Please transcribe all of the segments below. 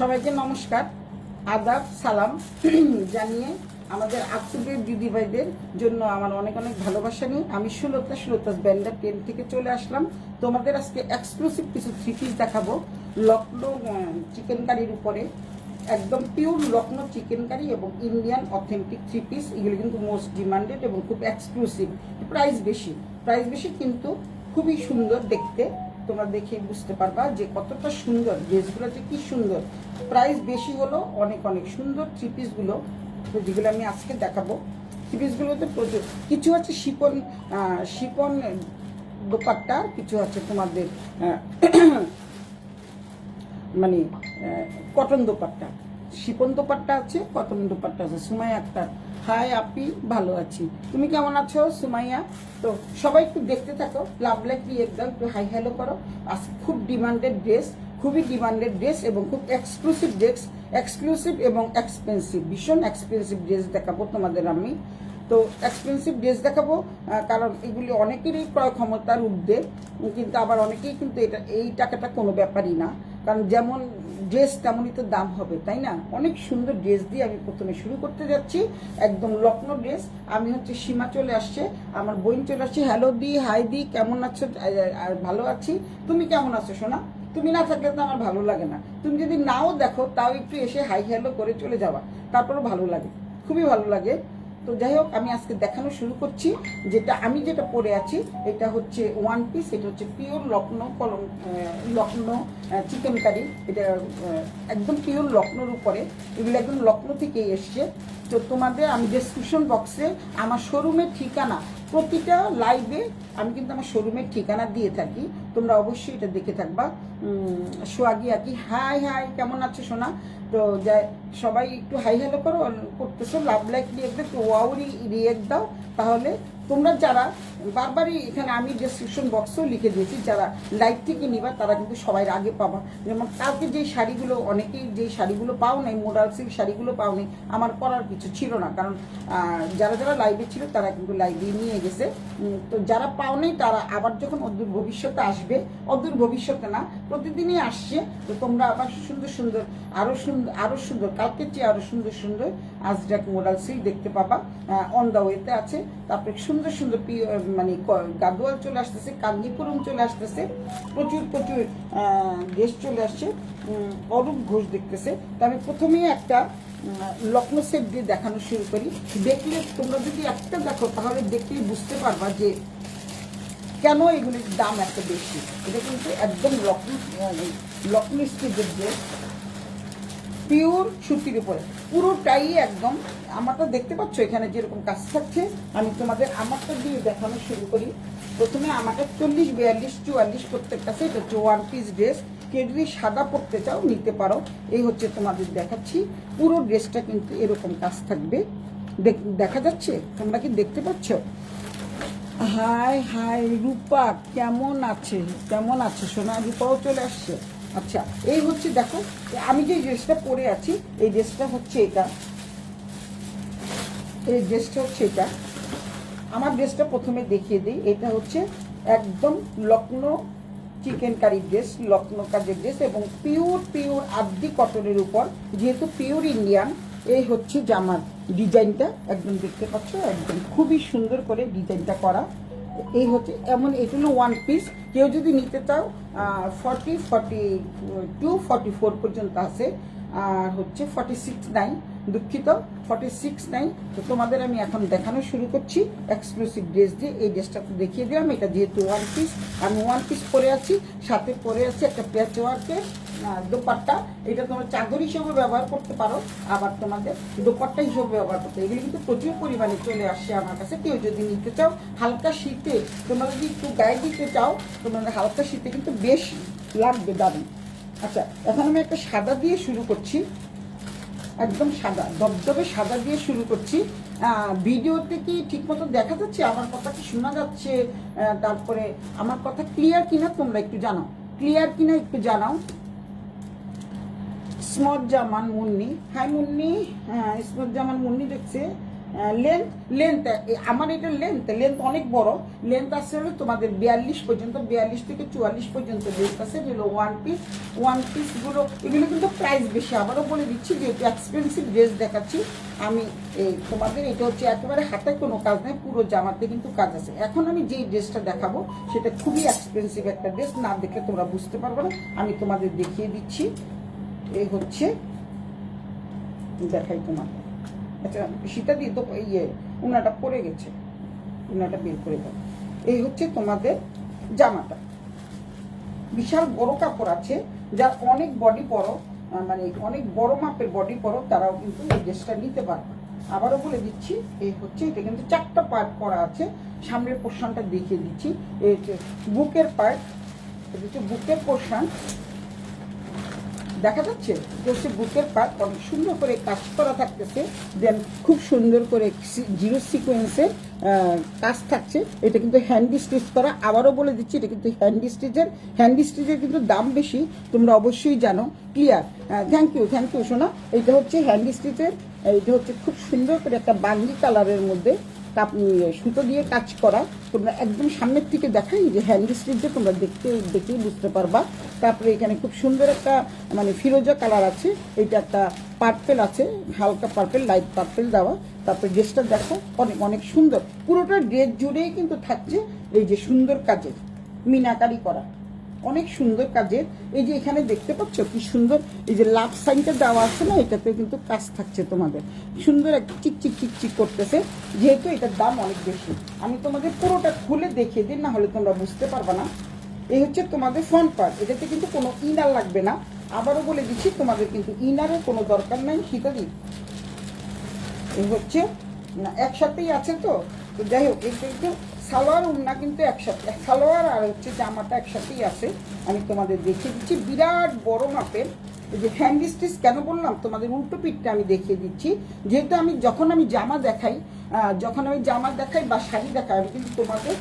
সবাইকে নমস্কার, আদাব, সালাম জানিয়ে আমাদের আফসুবের দিদি ভাইদের জন্য আমার অনেক অনেক ভালোবাসা নিয়ে আমি সুলতাস ব্যান্ডার 10 থেকে চলে আসলাম। তোমাদের আজকে এক্সক্লুসিভ কিছু থ্রি পিস দেখাবো লখনৌ চিকেন কারির উপরে। একদম পিওর লখনৌ চিকেন কারি এবং ইন্ডিয়ান অথেন্টিক থ্রি পিস। এগুলো কিন্তু মোস্ট ডিমান্ডেড এবং খুব এক্সক্লুসিভ। প্রাইস বেশি কিন্তু খুবই সুন্দর দেখতে। তোমরা দেখে বুঝতে পারবা যে কতটা সুন্দর ড্রেসগুলো, যে কি সুন্দর। প্রাইস বেশি হলো অনেক অনেক সুন্দর থ্রি পিসগুলো, যেগুলো আমি আজকে দেখাবো। থ্রি পিসগুলোতে প্রচুর কিছু আছে শিপন দোপাট্টা, কিছু আছে তোমাদের মানে কটন দোপাট্টা। শিপন দোপাট্টা আছে, কটন দোপাট্টা আছে। সুমাইয়া আক্তার, হাই আপি, ভালো আছি, তুমি কেমন আছো সুমাইয়া? তো সবাই একটু দেখতে থাকো, লাভ লাইক একদম একটু হাই হ্যালো করো। আজকে খুব ডিমান্ডেড ড্রেস, খুবই ডিমান্ডেড ড্রেস এবং খুব এক্সক্লুসিভ ড্রেস, এক্সক্লুসিভ এবং এক্সপেন্সিভ, ভীষণ এক্সপেন্সিভ ড্রেস দেখাবো তোমাদের আমি। তো এক্সপেন্সিভ ড্রেস দেখাবো কারণ এগুলি অনেকেরই ক্রয় ক্ষমতার ঊর্ধ্বে, কিন্তু আবার অনেকেই কিন্তু এই টাকাটা কোনো ব্যাপারই না, কারণ যেমন ড্রেস তেমনই তো দাম হবে, তাই না? অনেক সুন্দর ড্রেস দিয়ে আমি প্রথমে শুরু করতে যাচ্ছি, একদম লখনৌ ড্রেস। আমি হচ্ছে সীমা চলে আসছে, আমার বোন চলে আসছে। হ্যালো দি, হাই দি, কেমন আছো? ভালো আছি, তুমি কেমন আছো সোনা? তুমি না থাকলে তো আমার ভালো লাগে না। তুমি যদি নাও দেখো তাও একটু এসে হাই হ্যালো করে চলে যাওয়া, তারপরও ভালো লাগে, খুবই ভালো লাগে। তো যাই হোক, আমি আজকে দেখানো শুরু করছি। যেটা পরে আছি এটা হচ্ছে ওয়ান পিস, এটা হচ্ছে পিওর লখনৌ চিকেন কারি। এটা একদম পিওর লখনৌর উপরে, এগুলো একদম লখনৌ থেকেই এসছে। তো তোমাদের আমি ডেসক্রিপশন বক্সে আমার শোরুমের ঠিকানা, প্রতিটা লাইভে আমি কিন্তু আমার শোরুমের ঠিকানা দিয়ে থাকি, তোমরা অবশ্যই এটা দেখে থাকবা। সোয়াগি আকি, হাই হাই, কেমন আছো সোনা? তো যাই, সবাই একটু হাই হ্যালো করতেছো, লাভ লাইক রিয়েক্ট দাও, ওয়াউরি রিয়েক্ট দাও। তাহলে তোমরা যারা বারবারই এখানে আমি ডেসক্রিপশন বক্সেও লিখে দিয়েছি, যারা লাইভ থেকে নিবা তারা কিন্তু সবাই আগে পাবা। যেমন কালকে যেই শাড়িগুলো, অনেকেই যেই শাড়িগুলো পাও নাই, মোডাল সিল্ক শাড়িগুলো পাও নাই, আমার করার কিছু ছিল না, কারণ যারা লাইভে ছিল তারা কিন্তু লাইভে নিয়ে গেছে। তো যারা পাও নাই তারা আবার যখন অদূর ভবিষ্যতে আসবে, অদূর ভবিষ্যতে না, প্রতিদিনই আসছে, তো তোমরা আবার সুন্দর আরো সুন্দর কালকের চেয়ে আরো সুন্দর আজরাক মোডাল সিল্ক দেখতে পাবা। অন দা ওয়েতে আছে। তারপরে সুন্দর মানে গাদোয়াল চলে আসতেছে, কাঞ্জিপুরম চলে আসতেছে, প্রচুর দেশ চলে আসছে। অরূপ ঘোষ দেখতেছে। তো আমি প্রথমেই একটা লখনৌ সেট দিয়ে দেখানো শুরু করি। দেখলে তোমরা যদি একটা দেখো তাহলে দেখলেই বুঝতে পারবা যে কেন এগুলির দাম এত বেশি। এটা কিন্তু একদম লখনৌ স্টেজের ড্রেস, পিওর সুতির উপরে পুরোটাই একদম। আমারটা দেখতে পাচ্ছ এখানে যেরকম কাজ থাকছে, আমি তোমাদের আমারটা দিয়ে দেখানো শুরু করি। প্রথমে আমাকে 40, 42, 44 প্রত্যেকটা সেট হচ্ছে ওয়ান পিস ড্রেস। কেউ যদি সাদা পরতে চাও নিতে পারো। এই হচ্ছে তোমাদের দেখাচ্ছি, পুরো ড্রেসটা কিন্তু এরকম কাজ থাকবে। দেখা যাচ্ছে? তোমরা কি দেখতে পাচ্ছ? হাই হাই রূপা, কেমন আছে সোনা? রূপাও চলে আসছে। আচ্ছা, এই হচ্ছে দেখো, আমি যে ড্রেসটা পরে আছি এই ড্রেসটা হচ্ছে এটা, আমার ড্রেসটা প্রথমে দেখিয়ে দিই। এটা হচ্ছে একদম লখনৌ চিকেন কারি ড্রেস, লখনৌ কাজের ড্রেস এবং পিওর আদি কটনের উপর, যেহেতু পিওর ইন্ডিয়ান। এই হচ্ছে জামার ডিজাইনটা, একদম দেখতে পাচ্ছ, একদম খুবই সুন্দর করে ডিজাইনটা করা। এই হচ্ছে এমন, এগুলো ওয়ান পিস। কেউ যদি নিতে চাও 40, 42, 44 পর্যন্ত আছে, আর হচ্ছে 46 নাই, দুঃখিত, 46 নাই। তো তোমাদের আমি এখন দেখানো শুরু করছি এক্সক্লুসিভ ড্রেস দিয়ে। এই ড্রেসটা তো দেখিয়ে দিলাম, এটা যেহেতু ওয়ান পিস, আমি ওয়ান পিস পরে আছি, সাথে পরে আছি একটা প্যাচ ওয়ার্কের দোপাট্টা। এটা তোমরা চাদর হিসেবে ব্যবহার করতে পারো, আবার তোমাদের দোপাট্টা হিসেবে ব্যবহার করতে। এগুলো কিন্তু প্রচুর পরিমাণে চলে আসছে আমার কাছে। কেউ যদি নিতে চাও হালকা শীতে, তোমরা যদি একটু গায়ে দিতে চাও, তোমাদের হালকা শীতে কিন্তু বেশ লাগবে, দারুণ। আচ্ছা, এখন আমি একটা সাদা দিয়ে শুরু করছি, একদম সাদা, দবদবে সাদা দিয়ে শুরু করছি। ভিডিওতে কি ঠিকমতো দেখা যাচ্ছে? আমার কথা কি শোনা যাচ্ছে? তারপরে আমার কথা ক্লিয়ার কিনা তোমরা একটু জানাও, একটু জানাও। স্মত জামান মুন্নি, হাই মুন্নি, হ্যাঁ স্মত জামান মুন্নি দেখছে। লেন্থ লেন্থ আমার এটা লেন্থ অনেক বড়। লেন্থ আছে হলো তোমাদের 42 পর্যন্ত, 42 থেকে 44 পর্যন্ত লেন্থ আছে। যেগুলো ওয়ান পিসগুলো এগুলো কিন্তু প্রাইস বেশি। আবারও বলে দিচ্ছি যেহেতু এক্সপেন্সিভ ড্রেস দেখাচ্ছি আমি, তোমাদের এটা হচ্ছে একেবারে হাতে কোনো কাজ নেই, পুরো জামাতে কিন্তু কাজ আছে। এখন আমি যেই ড্রেসটা দেখাবো সেটা খুবই এক্সপেন্সিভ একটা ড্রেস, না দেখলে তোমরা বুঝতে পারবে না। আমি তোমাদের দেখিয়ে দিচ্ছি। এই হচ্ছে, দেখাই তোমাদের। আচ্ছা সীতা দিয়ে তো উনাটা পড়ে গেছে, উনাটা বের করে দাও। এই হচ্ছে তোমাদের জামাটা, বিশাল বড় কাপড় আছে। যার অনেক বডি পরো, মানে অনেক বড় মাপের বডি পরো, তারাও কিন্তু এই ড্রেসটা নিতে পারবে। আবারও বলে দিচ্ছি, এই হচ্ছে এটা কিন্তু 4টা পার্ট করা আছে। সামনের পোর্শনটা দেখিয়ে দিচ্ছি। এই হচ্ছে বুকের পার্ট, এটা হচ্ছে বুকের পোর্শন, দেখা যাচ্ছে হচ্ছে বুকের পার্ট অনেক সুন্দর করে কাজ করা থাকতেছে। দেন খুব সুন্দর করে জিরো সিকোয়েন্সের কাজ থাকছে। এটা কিন্তু হ্যান্ডি স্টিচ করা। আবারও বলে দিচ্ছি এটা কিন্তু হ্যান্ডি স্টিচের কিন্তু দাম বেশি, তোমরা অবশ্যই জানো। ক্লিয়ার? থ্যাংক ইউ সোনা। এটা হচ্ছে হ্যান্ডি স্টিচের, এটা হচ্ছে খুব সুন্দর করে একটা বাঙ্গি কালারের মধ্যে সুতো দিয়ে কাজ করা। তোমরা একদম সামনের থেকে দেখাই যে হ্যান্ড স্টিচে তোমরা দেখেই বুঝতে পারবা। তারপরে এখানে খুব সুন্দর একটা মানে ফিরোজা কালার আছে, এটা একটা পার্পেল আছে, হালকা পার্পেল, লাইট পার্পেল দেওয়া। তারপরে ড্রেসটা দেখো অনেক অনেক সুন্দর, পুরোটা ড্রেস জুড়েই কিন্তু থাকছে এই যে সুন্দর কাজের মিনাকারি করা, অনেক সুন্দর কাজের। এই যে এখানে দেখতে পাচ্ছ কি সুন্দর, এই যে লাভ সাইনটা দেওয়া আছে না, এটাতে কিন্তু কাজ থাকছে তোমাদের সুন্দর একটা চিকচিক করতেছে। যেহেতু এটার দাম অনেক বেশি, আমি তোমাদের পুরোটা খুলে দেখিয়ে দিই, না হলে তোমরা বুঝতে পারবে না। এই হচ্ছে তোমাদের ফ্রন্ট পার্ট, এটাতে কিন্তু কোনো ইনার লাগবে না। আবারও বলে দিচ্ছি তোমাদের কিন্তু ইনারের কোনো দরকার নাই। শীতাদি এই হচ্ছে একসাথেই আছে, তো যাই হোক এটা কিন্তু সালোয়ার ওড়না কিন্তু একসাথে, সালোয়ার আর হচ্ছে জামাটা একসাথেই আছে। আমি তোমাদের দেখিয়ে দিচ্ছি বিরাট বড় মাপের। এই যে হ্যান্ড স্টিচ কেন বললাম, তোমাদের উল্টো পিঠটা আমি দেখিয়ে দিচ্ছি। যেহেতু আমি যখন আমি জামা দেখাই বা শাড়ি দেখাই, আমি কিন্তু তোমাদের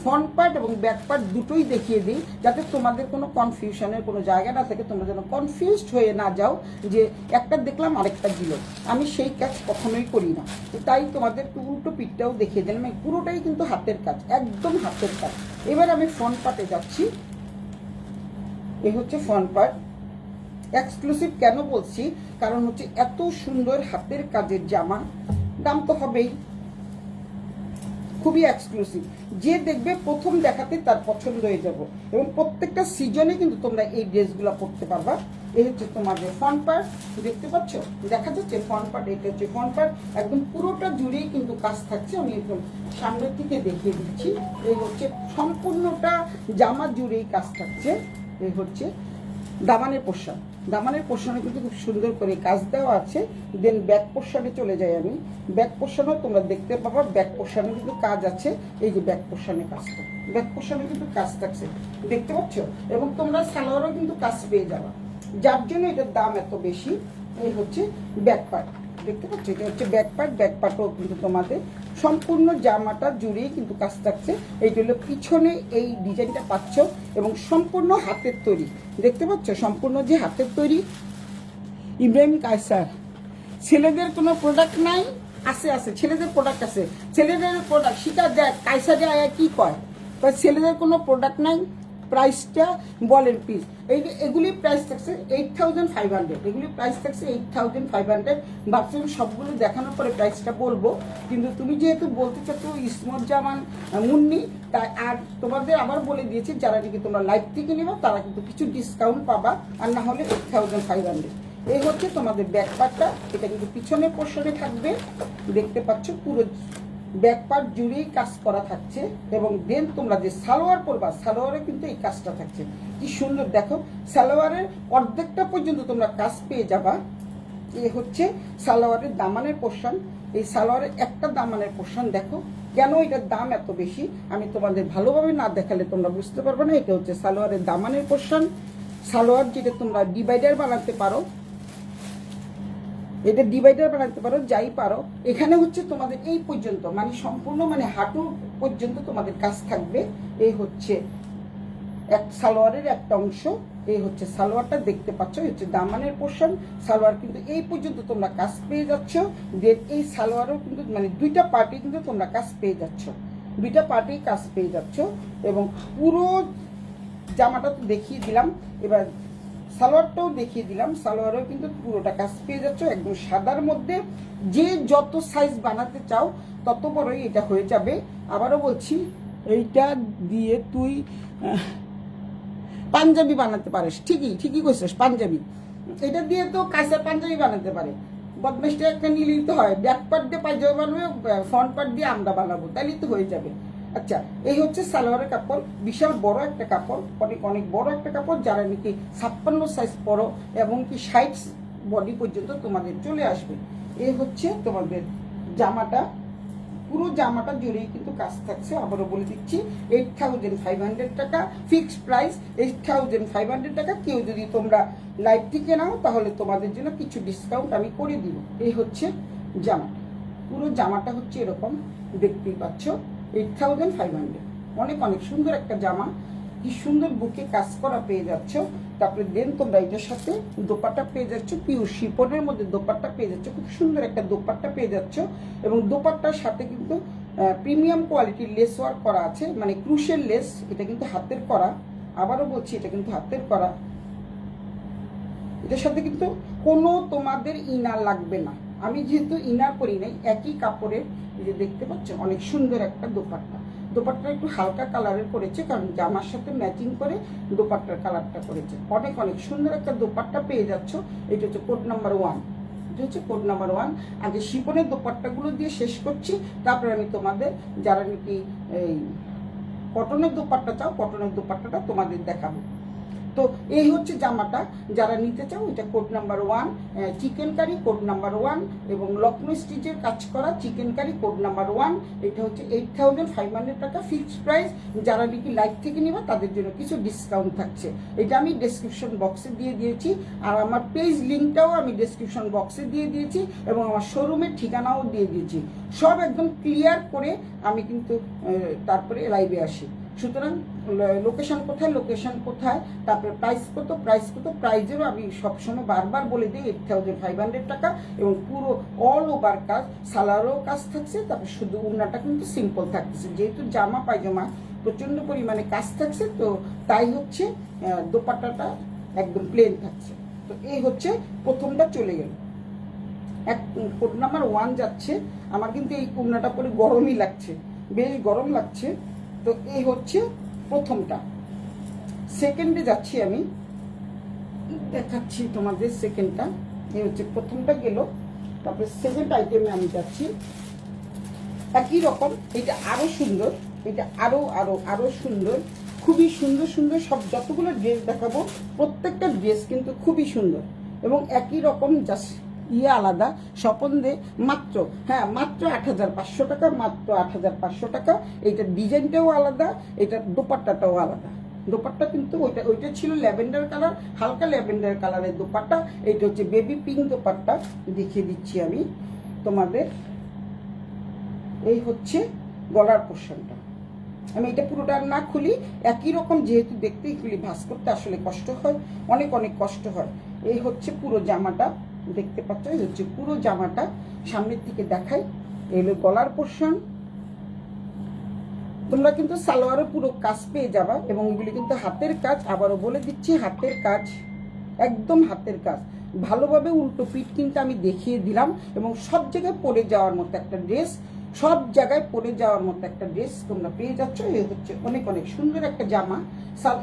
ফ্রন্ট পার্ট এবং ব্যাক পার্ট দুটোই দেখিয়ে দিই, যাতে তোমাদের কোনো কনফিউশনের কোনো জায়গা না থাকে, তোমরা যেন কনফিউজড হয়ে না যাও যে একটা দেখলাম আরেকটা দিল। আমি সেই কাজ কখনোই করি না, তাই তোমাদের উল্টো পিঠটাও দেখিয়ে দিলাম। পুরোটাই কিন্তু হাতের কাজ, একদম হাতের কাজ। এবার আমি ফ্রন্ট পার্টে যাচ্ছি। এই হচ্ছে ফ্রন্ট পার্ট। এক্সক্লুসিভ কেন বলছি, কারণ হচ্ছে এত সুন্দর হাতের কাজের জামা, দাম তো হবেই, খুবই এক্সক্লুসিভ। যে দেখবে প্রথম দেখাতে তার পছন্দ হয়ে যাব, এবং প্রত্যেকটা সিজনে কিন্তু তোমরা এই ড্রেসগুলো পরতে পারবা। এই হচ্ছে তোমাদের ফ্রন্ট পার্ট, দেখতে পাচ্ছ, দেখা যাচ্ছে ফ্রন্ট পার্ট। এটা হচ্ছে ফ্রন্ট পার্ট, একদম পুরোটা জুড়েই কিন্তু কাজ থাকছে। আমি একদম সামনের থেকে দেখিয়ে দিচ্ছি। এই হচ্ছে সম্পূর্ণটা জামা জুড়েই কাজ থাকছে। এই হচ্ছে দামানের পোর্শন, দামানের পোর্শনে কিন্তু খুব সুন্দর করে কাজ দেওয়া আছে। দেন ব্যাক পোর্শনে চলে যাই আমি। ব্যাক পোর্শনেও তোমরা দেখতে পাবা, ব্যাক পোর্শনে কিন্তু কাজ আছে। এই যে ব্যাক পোর্শনে কাজটা, ব্যাক পোর্শনে কিন্তু কাজ থাকছে, দেখতে পাচ্ছ। এবং তোমরা সালোয়ারও কিন্তু কাজ পেয়ে যাবা, যার জন্য এটার দাম এত বেশি। এই হচ্ছে ব্যাক পার্ট, দেখতে পাচ্ছ, এটা হচ্ছে ব্যাক পার্ট। ব্যাক পার্টও কিন্তু তোমাদের সম্পূর্ণ জামাটা জুড়েই কিন্তু কাজ থাকছে। এইটা হলো পিছনে এই ডিজাইনটা পাচ্ছ, এবং সম্পূর্ণ হাতের তৈরি, দেখতে পাচ্ছ, সম্পূর্ণ যে হাতের তৈরি। ইব্রাহিম কায়সার, ছেলেদের কোনো প্রোডাক্ট নাই? আছে, ছেলেদের প্রোডাক্ট আছে, ছেলেদের প্রোডাক্ট। সেটা দেখ কায়সা যায় কি কয়, ছেলেদের কোনো প্রোডাক্ট নাই। প্রাইসটা বলেন প্লিজ। এগুলির প্রাইস থাকছে 8500, এগুলির প্রাইস থাকছে 8500। ভাবছিলাম সবগুলো দেখানোর পরে প্রাইসটা বলবো, কিন্তু তুমি যেহেতু বলতে চাচ্ছ ইসমত জামান মুন্নি, তাই আর তোমাদের আবার বলে দিয়েছি, যারা নাকি তোমরা লাইভ থেকে নেবে তারা কিন্তু কিছু ডিসকাউন্ট পাবা, আর না হলে 8500। এই হচ্ছে তোমাদের ব্যাক পার্টটা, এটা কিন্তু পিছনের পোর্শনে থাকবে, দেখতে পাচ্ছ পুরো ব্যাক পার্ট জুড়েই কাজ করা থাকছে। এবং দেন তোমরা যে সালোয়ার পরবা, সালোয়ারে কিন্তু এই কাজটা থাকছে, কি সুন্দর দেখো। সালোয়ারের অর্ধেকটা পর্যন্ত তোমরা কাজ পেয়ে যাবা। এ হচ্ছে সালোয়ারের দামানের পোর্শন। এই সালোয়ারের একটা দামানের পোর্শন দেখো, কেন এটার দাম এত বেশি আমি তোমাদের ভালোভাবে না দেখালে তোমরা বুঝতে পারবে না। এটা হচ্ছে সালোয়ারের দামানের পোর্শন। সালোয়ার যেটা তোমরা ডিভাইডার বানাতে পারো, এটা ডিভাইডার বানাতে পারো, যাই পারো। এখানে হচ্ছে তোমাদের এই পর্যন্ত, মানে সম্পূর্ণ মানে হাঁটু পর্যন্ত তোমাদের কাজ থাকবে। এই হচ্ছে এক সালোয়ারের একটা অংশ। এই হচ্ছে সালোয়ারটা, দেখতে পাচ্ছ, এই হচ্ছে দামানের পোর্শন। সালোয়ার কিন্তু এই পর্যন্ত তোমরা কাজ পেয়ে যাচ্ছ। দেন এই সালোয়ারও কিন্তু মানে দুইটা পার্টি কিন্তু তোমরা কাজ পেয়ে যাচ্ছ, দুইটা পার্টি কাজ পেয়ে যাচ্ছ। এবং পুরো জামাটা তো দেখিয়ে দিলাম, এবার সালোয়ারটাও দেখিয়ে দিলাম। সালোয়ারও কিন্তু পুরোটা কাজ পেয়ে যাচ্ছ একদম সাদার মধ্যে। যে যত সাইজ বানাতে চাও তত বড়ই এটা হয়ে যাবে। আবারও বলছি, এইটা দিয়ে তুই পাঞ্জাবি বানাতে পারিস, ঠিকই কইছিস, পাঞ্জাবি। এটা দিয়ে তো কাঁচা পাঞ্জাবি বানাতে পারে। বদমাইশটা একটা নিলেই তো হয়, ব্যাক পার্ট দিয়ে পাঞ্জাবি বানাবে, ফ্রন্ট পার্ট দিয়ে আমরা বানাবো, তাইলেই তো হয়ে যাবে। আচ্ছা, এই হচ্ছে সালোয়ারের কাপড়, বিশাল বড় একটা কাপড়, অনেক বড় একটা কাপড়। যারা নাকি 56 সাইজ পরো এবং কি 60 বডি পর্যন্ত তোমাদের চলে আসবে। এই হচ্ছে তোমাদের জামাটা, পুরো জামাটা জুড়েই কিন্তু কাজ থাকছে। আবারও বলে দিচ্ছি, 8500 টাকা ফিক্সড প্রাইস, 8500 টাকা। কেউ যদি তোমরা লাইভ থেকে নাও তাহলে তোমাদের জন্য কিছু ডিসকাউন্ট আমি করে দিব। এই হচ্ছে জামাটা, পুরো জামাটা হচ্ছে এরকম, দেখতেই পাচ্ছ, 8500। অনেক সুন্দর একটা জামা, কি সুন্দর বুকে কাজ করা পেয়ে যাচ্ছ। তারপরে দেন তোমরা এটার সাথে দোপাট্টা পেয়ে যাচ্ছ, পিওর শিপনের মধ্যে দোপাট্টা পেয়ে যাচ্ছ, খুব সুন্দর একটা দোপাট্টা পেয়ে যাচ্ছ। এবং দোপাট্টার সাথে কিন্তু প্রিমিয়াম কোয়ালিটির লেস ওয়ার্ক করা আছে, মানে ক্রুশের লেস। এটা কিন্তু হাতের করা, আবারও বলছি, এটা কিন্তু হাতের করা। এটার সাথে কিন্তু কোনো তোমাদের ইনার লাগবে না। আমি যেহেতু ইনার করি নাই, একই কাপড়ের, এই যে দেখতে পাচ্ছ, অনেক সুন্দর একটা দোপাট্টা। দোপাট্টা একটু হালকা কালারের করেছে, কারণ জামার সাথে ম্যাচিং করে দোপাট্টার কালারটা করেছে। অনেক সুন্দর একটা দোপাট্টা পেয়ে যাচ্ছ। এটা হচ্ছে কোড নাম্বার 1, এটা হচ্ছে কোড নাম্বার 1। আগে শিপনের দোপাট্টাগুলো দিয়ে শেষ করছি, তারপরে আমি তোমাদের যারা নাকি এই কটনের দোপাট্টা চাও, কটনের দোপাট্টাটা তোমাদের দেখাবো। তো এই হচ্ছে জামাটা, যারা নিতে চাও, এটা code number 1 chikankari, code number 1 এবং লখনৌ স্টিচের কাজ করা চিকেন কারি, কোড নাম্বার 1। এটা হচ্ছে 8500 টাকা ফিক্সড প্রাইস। যারা নাকি লাইভ থেকে নিবা তাদের জন্য কিছু ডিসকাউন্ট থাকছে। এটা আমি ডেসক্রিপশন বক্সে দিয়ে দিয়েছি, আর আমার পেজ লিঙ্কটাও আমি ডেসক্রিপশন বক্সে দিয়ে দিয়েছি, এবং আমার শোরুমের ঠিকানাও দিয়ে দিয়েছি। সব একদম ক্লিয়ার করে আমি কিন্তু তারপরে লাইভে আসি। সুতরাং লোকেশন কোথায়, তারপরে প্রাইস কত, প্রাইজেরও আমি সবসময় বারবার বলে দিই 8500 টাকা। এবং পুরো অল ওভার কাজ, সালোয়ারও কাজ থাকছে। তারপরে শুধু উন্নাটা কিন্তু সিম্পল থাকতেছে, যেহেতু জামা পায়জামা প্রচণ্ড পরিমাণে কাজ থাকছে, তো তাই হচ্ছে দোপাট্টাটা একদম প্লেন থাকছে। তো এই হচ্ছে প্রথমটা চলে গেল। কোড নাম্বার 1 যাচ্ছে। আমার কিন্তু এই উন্নাটা পরে গরমই লাগছে, বেশ গরম লাগছে। তো এই হচ্ছে প্রথমটা। সেকেন্ডে যাচ্ছি, আমি দেখাচ্ছি তোমাদের সেকেন্ডটা। এই হচ্ছে প্রথমটা গেল, তারপরে সেকেন্ড আইটেমে আমি যাচ্ছি। একই রকম, এটা আরো সুন্দর, এটা আরো সুন্দর, খুবই সুন্দর। সব যতগুলো ড্রেস দেখাবো প্রত্যেকটা ড্রেস কিন্তু খুবই সুন্দর এবং একই রকম, জাস্ট আলাদা। স্বপন দে মাত্র 8500 টাকা, মাত্র 8500 টাকা। এইটার ডিজাইনটাও আলাদা, এটার দোপাট্টাটাও আলাদা। দোপাট্টা কিন্তু ওইটা ছিল ল্যাভেন্ডার কালার, হালকা ল্যাভেন্ডার কালারের দোপাট্টা। এইটা হচ্ছে বেবি পিঙ্ক দোপাট্টা, দেখিয়ে দিচ্ছি আমি তোমাদের। এই হচ্ছে গলার পোর্শনটা। আমি এটা পুরোটা না খুলি, একই রকম, যেহেতু দেখতেই খুলি, ভাঁজ করতে আসলে কষ্ট হয়, অনেক কষ্ট হয়। এই হচ্ছে পুরো জামাটা, দেখতে পাচ্ছ, এই হচ্ছে পুরো জামাটা। সামনের দিকে দেখাই, এই হলো গলার পোর্শন। তোমরা কিন্তু সালোয়ারে পুরো কাজ পেয়ে যাবা, এবং এগুলি কিন্তু হাতের কাজ। আবারও বলে দিচ্ছি, হাতের কাজ, একদম হাতের কাজ। ভালোভাবে উল্টো পিঠ কিন্তু আমি দেখিয়ে দিলাম, এবং সব জায়গায় পরে যাওয়ার মতো একটা ড্রেস, সব জায়গায় পরে যাওয়ার মতো একটা ড্রেস তোমরা পেয়ে যাচ্ছ। এই হচ্ছে অনেক সুন্দর একটা জামা।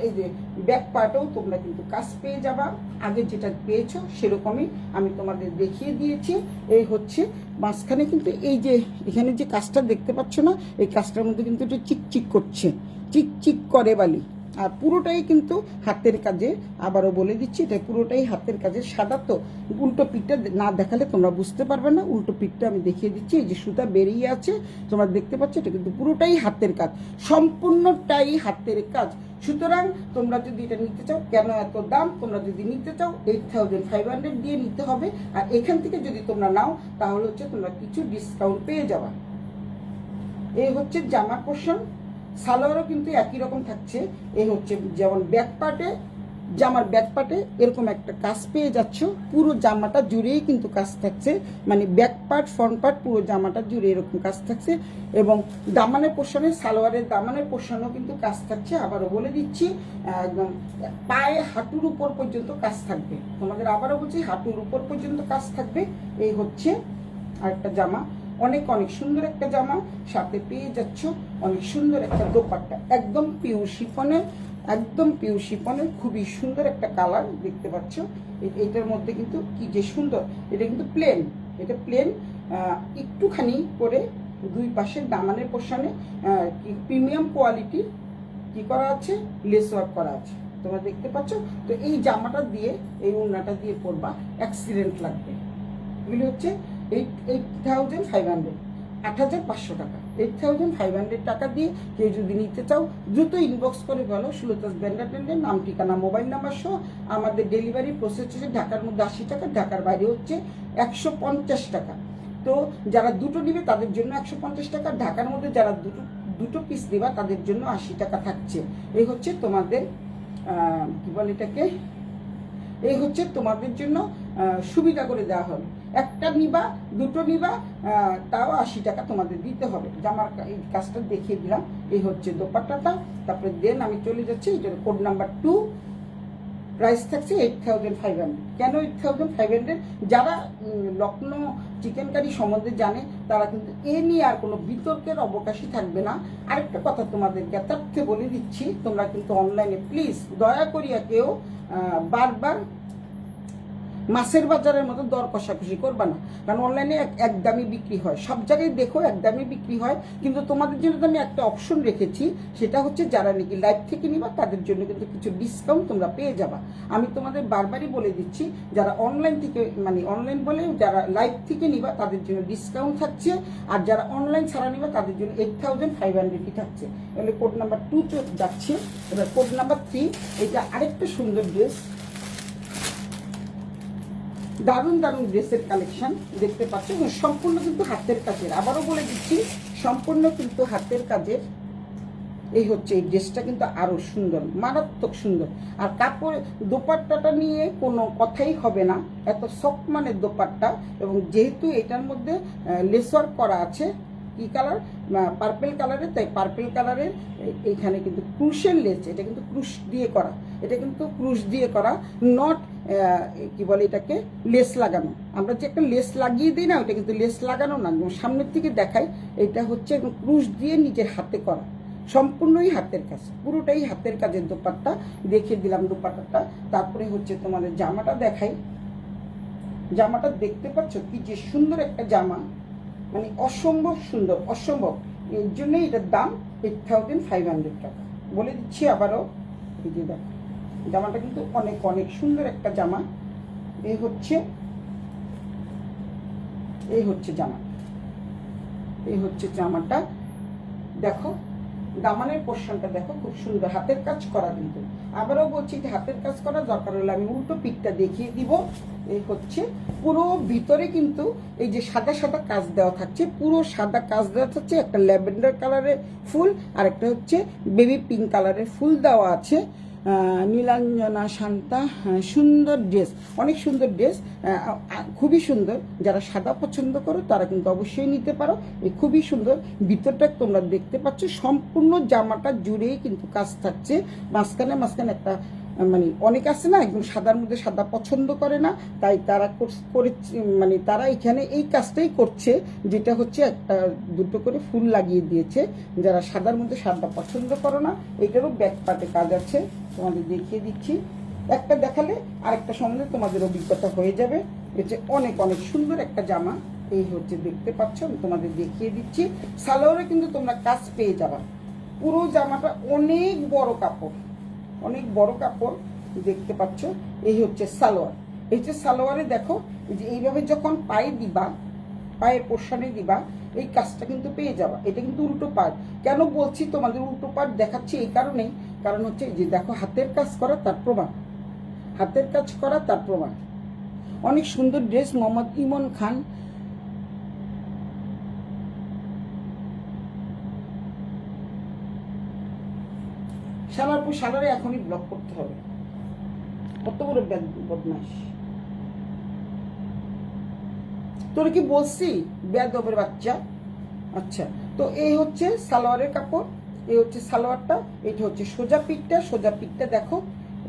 এই যে ব্যাক পার্টেও তোমরা কিন্তু কাজ পেয়ে যাবা, আগে যেটা পেয়েছো সেরকমই আমি তোমাদের দেখিয়ে দিয়েছি। এই হচ্ছে মাঝখানে কিন্তু এই যে এখানে যে কাজটা দেখতে পাচ্ছ না, এই কাজটার মধ্যে কিন্তু একটু চিকচিক করছে, চিকচিক করে বালি। আর পুরোটাই কিন্তু হাতের কাজে। আবারও বলে দিচ্ছি, এটা পুরোটাই হাতের কাজে। সাদা তো, উল্টো পিঠটা না দেখালে তোমরা বুঝতে পারবে না। উল্টো পিঠটা আমি দেখিয়ে দিচ্ছি, এই যে সুতা বেরিয়ে আছে তোমরা দেখতে পাচ্ছ, এটা কিন্তু পুরোটাই হাতের কাজ, সম্পূর্ণটাই হাতের কাজ। সুতরাং তোমরা যদি এটা নিতে চাও, কেন এত দাম, তোমরা যদি নিতে চাও 8500 দিয়ে নিতে হবে। আর এখান থেকে যদি তোমরা নাও তাহলে হচ্ছে তোমরা কিছু ডিসকাউন্ট পেয়ে যাবা। এই হচ্ছে জামার পোর্শন। সালোয়ারও কিন্তু একই রকম থাকছে। এই হচ্ছে যেমন ব্যাক পার্টে, জামার ব্যাক পার্টে এরকম একটা কাজ পেয়ে যাচ্ছ, পুরো জামাটা জুড়েই কিন্তু কাজ থাকছে, মানে ব্যাক পার্ট ফ্রন্ট পার্ট পুরো জামাটা জুড়ে এরকম কাজ থাকছে। এবং দামানের পোর্শনে, সালোয়ারের দামানের পোর্শনেও কিন্তু কাজ থাকছে। আবারও বলে দিচ্ছি, একদম পায়ে হাঁটুর উপর পর্যন্ত কাজ থাকবে। তোমাদের আবারও বলছি, হাঁটুর উপর পর্যন্ত কাজ থাকবে। এই হচ্ছে আরেকটা জামা, অনেক অনেক সুন্দর একটা জামা। সাথে পেয়ে যাচ্ছ অনেক সুন্দর একটা দোপাট্টা, একদম পিওর শিফনের, একদম পিওর শিফনের, খুবই সুন্দর একটা কালার দেখতে পাচ্ছ। এইটার মধ্যে কিন্তু কি যে সুন্দর, এটা কিন্তু প্লেন, এটা প্লেন, একটুখানি করে দুই পাশের দামানের পোর্শনে প্রিমিয়াম কোয়ালিটির কি করা আছে, লেস ওয়ার্ক করা আছে, তোমরা দেখতে পাচ্ছ। তো এই জামাটা দিয়ে, এই ওড়নাটা দিয়ে পরবা, এক্সিলেন্ট লাগবে। এগুলি হচ্ছে 8,500, 8,500 টাকা, 8,500 টাকা দিয়ে কেউ যদি নিতে চাও দ্রুত ইনবক্স করে বলো সুলতাস ব্যান্ডার, নাম ঠিকানা মোবাইল নাম্বার সহ। আমাদের ডেলিভারি প্রসেস হচ্ছে ঢাকার মধ্যে 80 টাকা, ঢাকার বাইরে হচ্ছে 150 টাকা। তো যারা দুটো নিবে তাদের জন্য 150 টাকা, ঢাকার মধ্যে যারা দুটো পিস দিবা তাদের জন্য 80 টাকা থাকছে। এই হচ্ছে তোমাদের কি বলে এটাকে, এই হচ্ছে তোমাদের জন্য সুবিধা করে দেওয়া হবে। একটা নিবা, দুটো নিবা, তাও 80 টাকা তোমাদের দিতে হবে। জামার এই কাজটা দেখিয়ে দিলাম। এই হচ্ছে দোপাট্টাটা। তারপরে দেন আমি চলে যাচ্ছি, এটার কোড নাম্বার 2, প্রাইস থাকছে 8,500। কেন 8,500? যারা লখনৌ চিকেন কারি সম্বন্ধে জানে তারা কিন্তু এ নিয়ে আর কোনো বিতর্কের অবকাশই থাকবে না। আরেকটা কথা তোমাদের জ্ঞাতার্থে বলে দিচ্ছি, তোমরা কিন্তু অনলাইনে প্লিজ দয়া করিয়া কেউ বারবার মাছের বাজারের মতো দর কষাকষি করবা না। কারণ অনলাইনে এক দামে বিক্রি হয়, সব জায়গায় দেখো এক দামে বিক্রি হয়, কিন্তু তোমাদের জন্য তো আমি একটা অপশন রেখেছি, সেটা হচ্ছে যারা নাকি লাইভ থেকে নিবা তাদের জন্য কিন্তু কিছু ডিসকাউন্ট তোমরা পেয়ে যাবা। আমি তোমাদের বারবারই বলে দিচ্ছি, যারা অনলাইন থেকে, মানে অনলাইন বলে যারা লাইভ থেকে নিবা তাদের জন্য ডিসকাউন্ট থাকছে, আর যারা অনলাইন ছাড়া নিবা তাদের জন্য 8,500 থাকছে। তাহলে কোড নাম্বার 2 যাচ্ছে। এবার কোড নাম্বার 3, এটা আরেকটা সুন্দর ড্রেস, দারুণ দারুণ ড্রেসের কালেকশন দেখতে পাচ্ছ, সম্পূর্ণ কিন্তু হাতের কাজের। আবারও বলে দিচ্ছি, সম্পূর্ণ কিন্তু হাতের কাজের। এই হচ্ছে এই ড্রেসটা কিন্তু আরো সুন্দর, মারাত্মক সুন্দর। আর কাপড় দোপাট্টাটা নিয়ে কোনো কথাই হবে না, এত সফট মানের দোপাট্টা। এবং যেহেতু এটার মধ্যে লেস ওয়ার্ক করা আছে, কি কালার, পার্পেল কালারের, তাই পার্পেল কালারের এইখানে কিন্তু ক্রুশের লেস, এটা কিন্তু ক্রুশ দিয়ে করা, এটা কিন্তু ক্রুশ দিয়ে করা, নট কি বলে এটাকে লেস লাগানো। আমরা যে একটা লেস লাগিয়ে দিই না, ওটা কিন্তু লেস লাগানো না, সামনের থেকে দেখাই। এটা হচ্ছে ক্রুশ দিয়ে নিজের হাতে করা, সম্পূর্ণই হাতের কাজ, পুরোটাই হাতের কাজের দোপাট্টা। দেখিয়ে দিলাম দোপাট্টাটা। তারপরে হচ্ছে তোমাদের জামাটা দেখাই। জামাটা দেখতে পাচ্ছ কি যে সুন্দর একটা জামা, মানে অসম্ভব সুন্দর, অসম্ভব। এর জন্যই এটার দাম 8,500 টাকা। বলে দিচ্ছি আবারও, এই যে দেখো জামাটা কিন্তু অনেক অনেক সুন্দর একটা জামা। এই হচ্ছে জামা, এই হচ্ছে জামাটা। দেখো দামানের পোর্শনটা দেখো, খুব সুন্দর হাতের কাজ করা। কিন্তু আবারও বলছি যে হাতের কাজ করা, দরকার হলে আমি উল্টো পিঠটা দেখিয়ে দিব। এই হচ্ছে পুরো ভিতরে কিন্তু এই যে সাদা সাদা কাজ দেওয়া থাকছে, পুরো সাদা কাজ দেওয়া থাকছে। একটা ল্যাভেন্ডার কালারের ফুল, আর একটা হচ্ছে বেবি পিঙ্ক কালারের ফুল দেওয়া আছে। নীলাঞ্জনা শান্তা, সুন্দর ড্রেস, অনেক সুন্দর ড্রেস, খুবই সুন্দর। যারা সাদা পছন্দ করো তারা কিন্তু অবশ্যই নিতে পারো। এই খুবই সুন্দর, ভিতরটা তোমরা দেখতে পাচ্ছ, সম্পূর্ণ জামাটা জুড়েই কিন্তু কাজ থাকছে। মাঝখানে মাঝখানে একটা, মানে অনেক আছে না একদম সাদার মধ্যে সাদা পছন্দ করে না, তাই তারা করে, মানে তারা এখানে এই কাজটাই করছে, যেটা হচ্ছে একটা দুটো করে ফুল লাগিয়ে দিয়েছে। যারা সাদার মধ্যে সাদা পছন্দ করো না, এইটারও ব্যাক পার্টে কাজ আছে, তোমাদের দেখিয়ে দিচ্ছি। একটা দেখালে আরেকটা সম্বন্ধে তোমাদের অভিজ্ঞতা হয়ে যাবে। হচ্ছে অনেক অনেক সুন্দর একটা জামা। এই হচ্ছে দেখতে পাচ্ছ, আমি তোমাদের দেখিয়ে দিচ্ছি। সালোয়ারে কিন্তু তোমরা কাজ পেয়ে যাবা। পুরো জামাটা অনেক বড় কাপড়, অনেক বড় কাপড় দেখতে পাচ্ছ। এই হচ্ছে সালোয়ার। এই যে সালোয়ারে দেখো, যে এইভাবে যখন পায়ে দিবা, পায়ের পোর্শনে দিবা, এই কাজটা কিন্তু পেয়ে যাবা। এটা কিন্তু উল্টো পাট। কেন বলছি তোমাদের উল্টো পাট দেখাচ্ছি এই কারণেই, কারণ হচ্ছে যে দেখো হাতের কাজ করা তার প্রমাণ, হাতের কাজ করা তার প্রমাণ। অনেক সুন্দর ড্রেস। মোহাম্মদ ইমন খান, শালার পর শালারে এখনই ব্লক করতে হবে, কত বড় বদমাস। তোর কি বলছি বেয়াদবের বাচ্চা। আচ্ছা, তো এই হচ্ছে সালোয়ারের কাপড়, এই হচ্ছে সালোয়ারটা, এটা হচ্ছে সোজা পিঠটা। সোজা পিঠটা দেখো,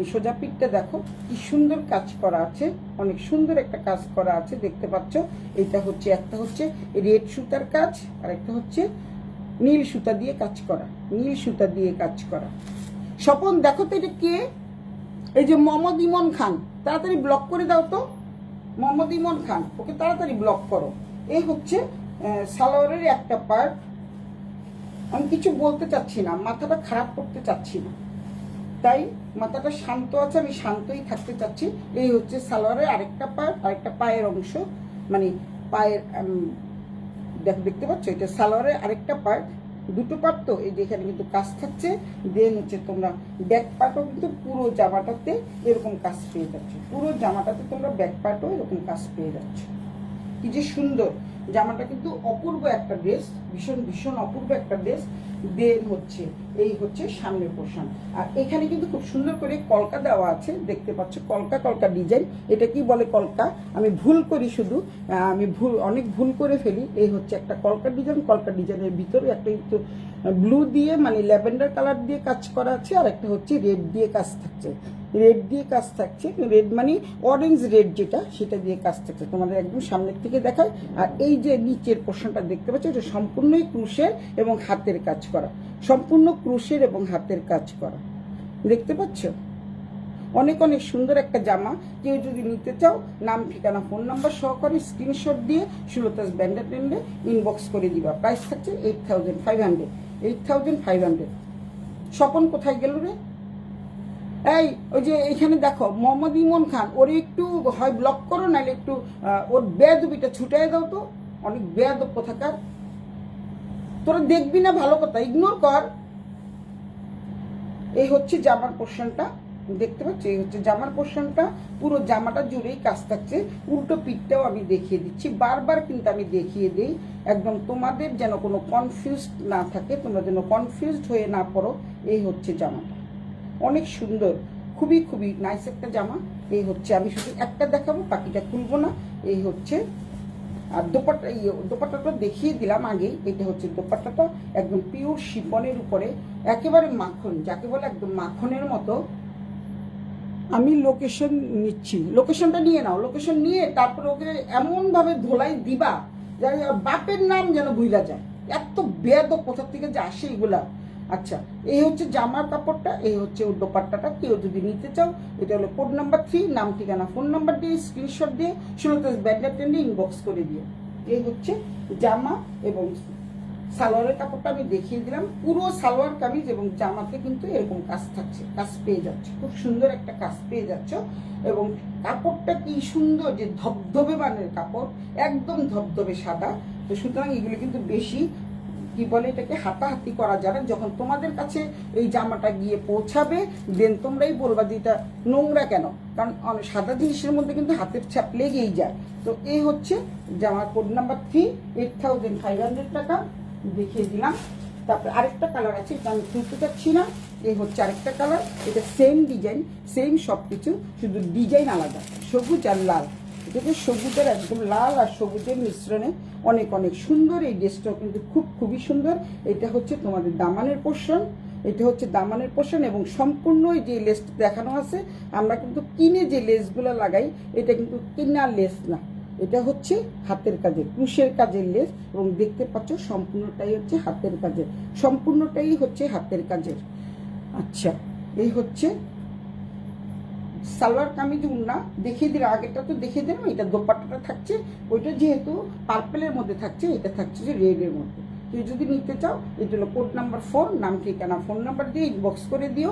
এই সোজা পিঠটা দেখো কি সুন্দর কাজ করা আছে, অনেক সুন্দর একটা কাজ করা আছে, দেখতে পাচ্ছ। এটা হচ্ছে, একটা হচ্ছে রেড সুতার কাজ, আর একটা হচ্ছে নীল সুতা দিয়ে কাজ করা, নীল সুতা দিয়ে কাজ করা। স্বপন দেখো তো এটা কে? এই যে মোহাম্মদ ইমন খান, তাড়াতাড়ি ব্লক করে দাও তো, মোহাম্মদ ইমন খান, ওকে তাড়াতাড়ি ব্লক করো। এই হচ্ছে সালোয়ারের একটা পার্ট। আমি কিছু বলতে চাচ্ছি না, মাথাটা খারাপ করতে চাচ্ছি না, তাই মাথাটা শান্ত আছে, আমি শান্তই থাকতে চাচ্ছি। এই হচ্ছে সালোয়ারের আরেকটা পার্ট, আরেকটা পায়ের অংশ, মানে পায়ের দেখতে পাচ্ছ, এটা সালোয়ারের আরেকটা পার্ট, দুটো পার্ট। তো এই যে এখানে কিন্তু কাজ থাকছে, দেন হচ্ছে তোমরা ব্যাক পার্টও কিন্তু পুরো জামাটাতে এরকম কাজ পেয়ে যাচ্ছ, পুরো জামাটাতে তোমরা ব্যাক পার্টও এরকম কাজ পেয়ে যাচ্ছ। কি যে সুন্দর জামাটা, কিন্তু অপূর্ব একটা ড্রেস, ভীষণ ভীষণ অপূর্ব একটা ড্রেস। দেন হচ্ছে এই হচ্ছে সামনের পোর্শন, আর এখানে কিন্তু খুব সুন্দর করে কলকা দেওয়া আছে, দেখতে পাচ্ছ, কলকা কলকা ডিজাইন। এটা কি বলে কলকা, আমি ভুল করি শুধু, আমি অনেক ভুল করে ফেলি। এই হচ্ছে একটা কলকা ডিজাইন, কলকা ডিজাইনের ভিতরে একটা কিন্তু ব্লু দিয়ে মানে ল্যাভেন্ডার কালার দিয়ে কাজ করা আছে, আর একটা হচ্ছে রেড দিয়ে কাজ থাকছে, রেড দিয়ে কাজ থাকছে, রেড মানে অরেঞ্জ রেড যেটা, সেটা দিয়ে কাজ থাকছে। তোমাদের একদম সামনের থেকে দেখায়। আর এই যে নিচের পোর্শনটা দেখতে পাচ্ছ, এটা সম্পূর্ণই ক্রুশের এবং হাতের কাজ করা, সম্পূর্ণ ক্রুশের এবং হাতের কাজ করা, দেখতে পাচ্ছ। অনেক অনেক সুন্দর একটা জামা। কেউ যদি নিতে চাও, নাম ঠিকানা ফোন নাম্বার সহকারে স্ক্রিনশট দিয়ে সুলতাস ব্যান্ডের ট্রেন্ডে ইনবক্স করে দিবা। প্রাইস থাকছে 8500, 8500। স্বপন কোথায় গেল রে? এই ওই যে এখানে দেখো মোহাম্মদ ইমন খান, ওর একটু হয় ব্লক করো, নাহলে একটু ওর বেয়াদবিটা ছুটাই দাও তো, অনেক বেয়াদব কোথাকার। তোরা দেখবি না, ভালো কথা, ইগনোর কর। এই হচ্ছে জামার পোর্শনটা, দেখতে পাচ্ছি, এই হচ্ছে জামার পোর্শনটা, পুরো জামাটা জুড়েই কাজ থাকছে। উল্টো পিঠটাও আমি দেখিয়ে দিচ্ছি, বারবার কিন্তু আমি দেখিয়ে দিই, একদম তোমাদের যেন কোনো কনফিউজড না থাকে, তোমরা যেন কনফিউজড হয়ে না পড়ো। এই হচ্ছে জামাটা, অনেক সুন্দর, খুবই খুবই নাইস একটা জামা। এই হচ্ছে, আমি শুধু একটা দেখাবো, বাকিটা খুলবো না। এই হচ্ছে, আর দোপাট্টাটা দেখিয়ে দিলাম আগেই। এটা হচ্ছে দোপাট্টাটা, একদম পিওর শিফনের উপরে, একেবারে মাখন, যাকে বলে একদম মাখনের মতো। আমি লোকেশন নিচ্ছি, লোকেশনটা নিয়ে নাও, লোকেশন নিয়ে তারপরে ওকে এমনভাবে ধোলাই দিবা যে বাপের নাম যেন ভুলা যায়। এত বেয়াদব কোথা থেকে যে আসে এগুলা। আচ্ছা, এই হচ্ছে জামার কাপড়টা, এই হচ্ছে দোপাট্টাটা। কেউ যদি নিতে চাও, এটা হলো কোড নাম্বার 3, নাম ঠিকানা ফোন নাম্বার দিয়ে স্ক্রিনশট দিয়ে সুলতাস ব্যান্ডের ট্রেন্ডে ইনবক্স করে দিও। এই হচ্ছে জামা এবং সালোয়ারের কাপড়টা আমি দেখিয়ে দিলাম। পুরো সালোয়ার কামিজ এবং জামাতে কিন্তু এরকম কাজ থাকছে, কাজ পেয়ে যাচ্ছ, খুব সুন্দর একটা কাজ পেয়ে যাচ্ছ। এবং কাপড়টা কি সুন্দর, যে ধবধবে মানের কাপড়, একদম ধবধবে সাদা। তো সুতরাং এগুলো কিন্তু বেশি কি বলে এটাকে হাতাহাতি করা যাবে। যখন তোমাদের কাছে এই জামাটা গিয়ে পৌঁছাবে, দেন তোমরাই বলবা যে এটা নোংরা কেন, কারণ অনেক সাদা জিনিসের মধ্যে কিন্তু হাতের ছাপ লেগেই যায়। তো এই হচ্ছে জামার কোড নাম্বার 3, 8500 টাকা দেখিয়ে দিলাম। তারপরে আরেকটা কালার আছে, এটা আমি খুলতে চাচ্ছি না। এই হচ্ছে আরেকটা কালার, এটা সেম ডিজাইন, সেম সব কিছু, শুধু ডিজাইন আলাদা, সবুজ আর লাল। এটাকে সবুজের একদম লাল আর সবুজের মিশ্রণে অনেক অনেক সুন্দর। এই ড্রেসটাও কিন্তু খুবই সুন্দর। এটা হচ্ছে তোমাদের দামানের পোর্শন, এটা হচ্ছে দামানের পোর্শন, এবং সম্পূর্ণ যে লেস দেখানো আছে, আমরা কিন্তু কিনে যে লেসগুলো লাগাই, এটা কিন্তু কিনার লেস না, এটা হচ্ছে হাতের কাজের, ক্রুশের কাজের লেস। এবং দেখতে পাচ্ছ সম্পূর্ণটাই হচ্ছে হাতের কাজের, সম্পূর্ণটাই হচ্ছে হাতের কাজের। আচ্ছা, এই হচ্ছে সালোয়ার কামিজ উন্না দেখিয়ে দিলাম, আগেরটা তো দেখিয়ে দিলাম। এটা দোপাট্টাটা থাকছে, ওইটা যেহেতু পার্পেলের মধ্যে থাকছে, এটা থাকছে যে রেডের মধ্যে। কেউ যদি নিতে চাও, এটা হলো কোড নাম্বার 4, নাম ঠিকানা ফোন নাম্বার দিয়ে ইনবক্স করে দিও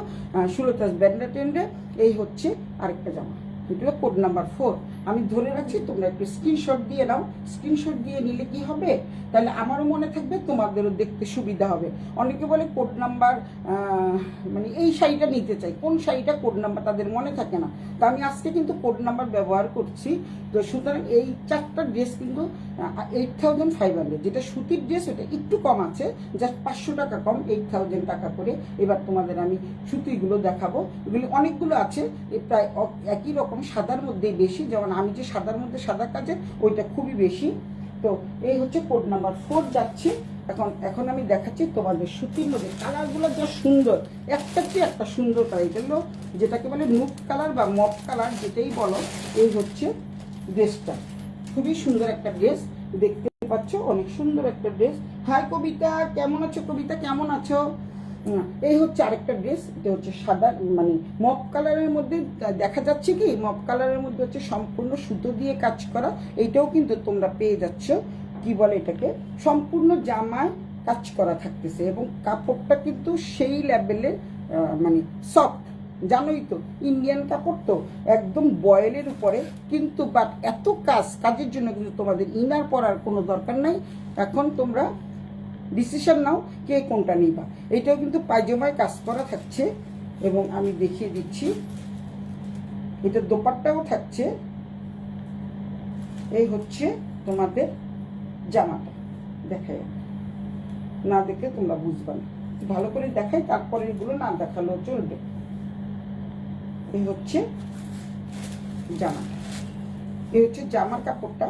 সুলতাস ব্যান্ডের ট্রেন্ডে। এই হচ্ছে আরেকটা জামা, এটা হলো কোড নাম্বার 4। আমি ধরে রাখছি, তোমরা একটু স্ক্রিনশট দিয়ে নাও। স্ক্রিনশট দিয়ে নিলে কি হবে, তাহলে আমারও মনে থাকবে, তোমাদেরও দেখতে সুবিধা হবে। অনেকে বলে কোড নাম্বার, মানে এই শাড়িটা নিতে চাই, কোন শাড়িটা কোড নাম্বার তাদের মনে থাকে না। তো আমি আজকে কিন্তু কোড নাম্বার ব্যবহার করছি। তো সুতরাং এই 4টা ড্রেস কিন্তু 8500, যেটা সুতির ড্রেস ওটা একটু কম আছে, জাস্ট 500 টাকা কম, 8000 টাকা করে। এবার তোমাদের আমি সুতিগুলো দেখাবো। এগুলি অনেকগুলো আছে, প্রায় একই রকম, সাদার মধ্যেই বেশি। যেমন আমি যে সাদার মধ্যে সাদা কাজের, ওইটা খুবই বেশি। তো এই হচ্ছে কোড নাম্বার 4 যাচ্ছে। এখন আমি দেখাচ্ছি তোমাদের সুতির মধ্যে কালারগুলো যা সুন্দর, একটা কি একটা সুন্দর কালার। এগুলো যেটাকে বলে নুট কালার বা মপ কালার, যেটাই বলো। এই হচ্ছে ড্রেসটা, খুবই সুন্দর একটা ড্রেস, দেখতে পাচ্ছ, অনেক সুন্দর একটা ড্রেস। হাই কবিতা, কেমন আছো? কবিতা কেমন আছো? এই হচ্ছে আরেকটা ড্রেস, এটা হচ্ছে সাদা, মানে মপ কালারের মধ্যে দেখা যাচ্ছে কি, মপ কালারের মধ্যে হচ্ছে সম্পূর্ণ সুতো দিয়ে কাজ করা। এইটাও কিন্তু তোমরা পেয়ে যাচ্ছ, কি বলে এটাকে, সম্পূর্ণ জামায় কাজ করা থাকতেছে, এবং কাপড়টা কিন্তু সেই লেভেলের, মানে সফট। জানোই তো ইন্ডিয়ান কাপড়, তো একদম বয়েলের উপরে, কিন্তু বাট এত কাজের জন্য কিন্তু তোমাদের ইনার পরার কোনো দরকার নাই। এখন তোমরা ডিসিশন নাও কে কোনটা নিবা। এটাও কিন্তু পায়জামায় কাজ করা থাকছে, এবং আমি দেখিয়ে দিচ্ছি, এটা দোপাট্টাও থাকছে। এই হচ্ছে তোমাদের জামাটা, দেখাই, না দেখে তোমরা বুঝবা না, ভালো করে দেখাই, তারপরে এগুলো না দেখালেও চলবে। এই হচ্ছে জামাটা, এই হচ্ছে জামার কাপড়টা,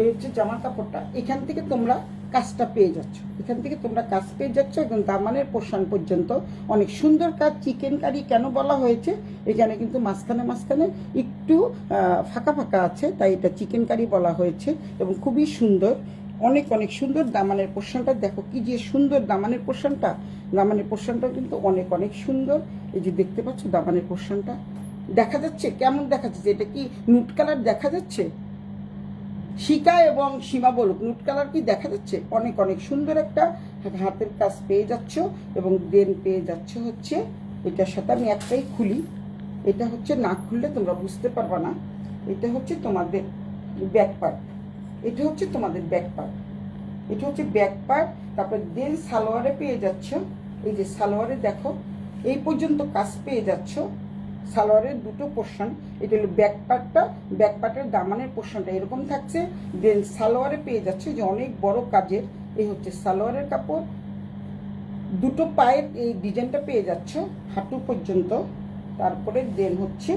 এই হচ্ছে জামার কাপড়টা। এখান থেকে তোমরা কাজটা পেয়ে যাচ্ছ, এখান থেকে তোমরা কাজ পেয়ে যাচ্ছ, এবং দামানের পোর্শন পর্যন্ত অনেক সুন্দর কাজ। চিকেন কারি কেন বলা হয়েছে, এখানে কিন্তু মাঝখানে মাঝখানে একটু ফাঁকা ফাঁকা আছে, তাই এটা চিকেন কারি বলা হয়েছে, এবং খুবই সুন্দর, অনেক অনেক সুন্দর। দামানের পোর্শনটা দেখো কি যে সুন্দর, দামানের পোর্শনটা, দামানের পোর্শনটা কিন্তু অনেক অনেক সুন্দর। এই যে দেখতে পাচ্ছ দামানের পোর্শনটা, দেখা যাচ্ছে কেমন দেখা যাচ্ছে, এটা কি নুট কালার দেখা যাচ্ছে? শিকা এবং সীমা বলুক, নুট কালার কি দেখা যাচ্ছে? অনেক অনেক সুন্দর একটা হাতের কাজ পেয়ে যাচ্ছ, এবং দেন পেয়ে যাচ্ছ হচ্ছে এটার সাথে। আমি একটাই খুলি, এটা হচ্ছে না খুললে তোমরা বুঝতে পারবা না। এটা হচ্ছে তোমাদের ব্যাক পার্ট, এটা হচ্ছে তোমাদের ব্যাক পার্ট, এটা হচ্ছে ব্যাক পার্ট। তারপরে দেন সালোয়ারে পেয়ে যাচ্ছ, এই যে সালোয়ারে দেখো এই পর্যন্ত কাজ পেয়ে যাচ্ছ। সালোয়ারের দুটো পোর্শন, এটা হলো ব্যাক পার্টটা, ব্যাক পার্টের দামানের পোর্শনটা এরকম থাকছে। দেন সালোয়ারে পেয়ে যাচ্ছে যে অনেক বড় কাজের, এই হচ্ছে সালোয়ারের কাপড়। দুটো পায়ের এই ডিজাইনটা পেয়ে যাচ্ছ হাঁটু পর্যন্ত। তারপরে দেন হচ্ছে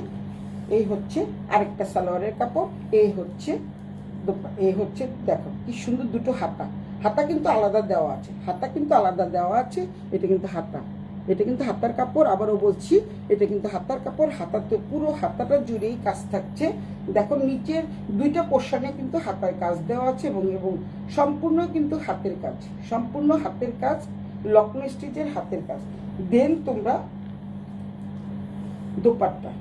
এই হচ্ছে আরেকটা সালোয়ারের কাপড়, এই হচ্ছে দেখো কি সুন্দর দুটো হাতা, হাতা কিন্তু আলাদা দেওয়া আছে, হাতা কিন্তু আলাদা দেওয়া আছে। এটা কিন্তু হাতা, এটা কিন্তু হাতার কাপড়, আবারও বলছি এটা কিন্তু হাতার কাপড়। হাতাতে পুরো হাতাটা জুড়েই কাজ থাকছে। দেখো নিচের দুইটা পোর্শনে কিন্তু হাতার কাজ দেওয়া আছে, এবং সম্পূর্ণ কিন্তু হাতের কাজ, সম্পূর্ণ হাতের কাজ, লকনো স্টিচের হাতের কাজ। দেন তোমরা দোপাট্টা,